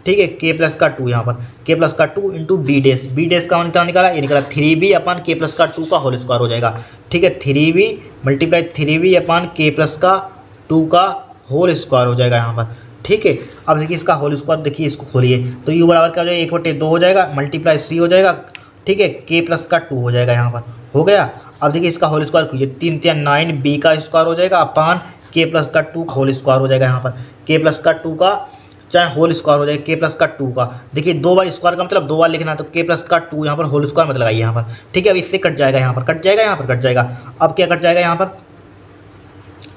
ठीक है k प्लस का 2 यहाँ पर k प्लस का 2 इंटू बी डैश का मान कितना निकाला, ये निकाला 3b अपन k प्लस का 2 का होल स्क्वायर हो जाएगा, ठीक है 3b मल्टीप्लाई 3b अपन k प्लस का 2 का होल स्क्वायर हो जाएगा यहाँ पर, ठीक है। अब देखिए इसका होल स्क्वायर देखिए इसको खोलिए, तो u बराबर क्या हो जाएगा 1/2 हो जाएगा मल्टीप्लाई c हो जाएगा, ठीक है k प्लस का 2 हो जाएगा यहाँ पर, हो गया। अब देखिए इसका होल स्क्वायर कीजिए 3 3 9 b का स्क्वायर हो जाएगा अपान k प्लस का 2 होल स्क्वायर हो जाएगा यहाँ पर, k प्लस का 2 का चाहे होल स्क्वायर हो जाएगा k प्लस का 2 का, देखिए 2 बार स्क्वायर का मतलब 2 बार लिखना है, तो k प्लस का 2 यहाँ पर होल स्क्वायर मत लगाइए यहाँ पर, ठीक है। अब इससे कट जाएगा यहाँ पर, कट जाएगा यहाँ पर, कट जाएगा, अब क्या कट जाएगा यहाँ पर,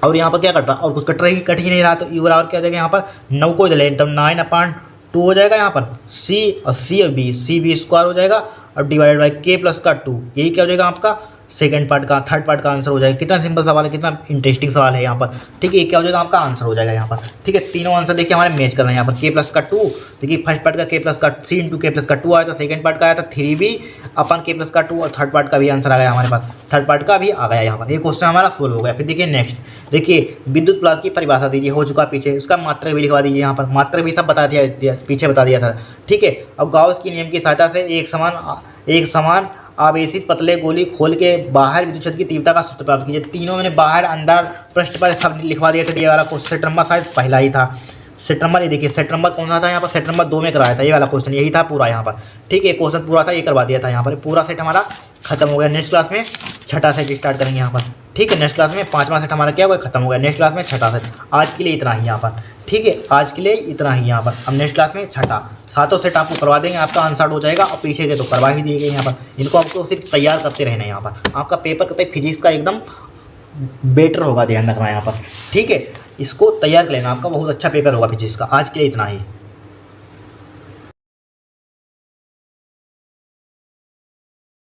और यहाँ पर क्या कट रहा और कुछ कट ही नहीं रहा, तो u बराबर क्या हो जाएगा यहाँ पर 9 को ले तब 9/2 हो जाएगा यहाँ पर c और सी बी स्क्वायर हो जाएगा और डिवाइडेड बाई k प्लस का 2, यही क्या हो जाएगा आपका सेकंड पार्ट का थर्ड पार्ट का आंसर हो जाएगा। कितना सिंपल सवाल है, कितना इंटरेस्टिंग सवाल है यहाँ पर, ठीक है ये क्या हो जाएगा आपका आंसर हो जाएगा यहाँ पर, ठीक है। तीनों आंसर देखिए हमारे मैच कर रहे हैं यहाँ पर k प्लस का 2, देखिए फर्स्ट पार्ट का k प्लस का c इंटू के प्लस का 2 आया था, सेकंड पार्ट का आया था 3b अपन k प्लस का 2 और थर्ड पार्ट का भी आंसर आ गया हमारे पास, थर्ड पार्ट का भी आ गया यहाँ पर, ये क्वेश्चन हमारा सोल्व हो गया। फिर देखिए नेक्स्ट, देखिए विद्युत प्लस की परिभाषा दीजिए, हो चुका पीछे, उसका मात्रक भी लिखवा दीजिए यहाँ पर, मात्रक भी सब बता दिया पीछे बता दिया था, ठीक है। अब गाउस की नियम की सहायता से एक समान आवेशित पतले गोली खोल के बाहर विद्युत क्षेत्र की तीव्रता का सूत्र प्राप्त कीजिए। तीनों मैंने बाहर अंदर पृष्ठ पर सब लिखवा दिए थे, ये वाला क्वेश्चन सेट नंबर शायद पहला ही था, सेट नंबर ये देखिए सेट नंबर कौन सा था यहाँ पर, सेट नंबर 2 में कराया था ये वाला क्वेश्चन, यही था पूरा यहाँ पर, ठीक है क्वेश्चन पूरा था, ये करवा दिया था यहाँ पर, पूरा सेट हमारा खत्म हो गया। नेक्स्ट क्लास में छठा सेट स्टार्ट करेंगे यहाँ पर, ठीक है। नेक्स्ट क्लास में 5वां सेट हमारा क्या हुआ खत्म हो गया, नेक्स्ट क्लास में छठा सेट। आज के लिए इतना ही यहाँ पर, ठीक है आज के लिए इतना ही यहाँ पर। अब नेक्स्ट क्लास में छठा, सातों सेट आपको करवा देंगे, आपका आंसर हो जाएगा और पीछे के तो करवा ही दिए गए यहाँ पर, इनको आपको सिर्फ तैयार करते रहना है यहाँ पर। आपका पेपर कहते हैं फिजिक्स का एकदम बेटर होगा, ध्यान रखना यहाँ पर, ठीक है इसको तैयार कर लेना, आपका बहुत अच्छा पेपर होगा फिजिक्स का। आज के लिए इतना ही।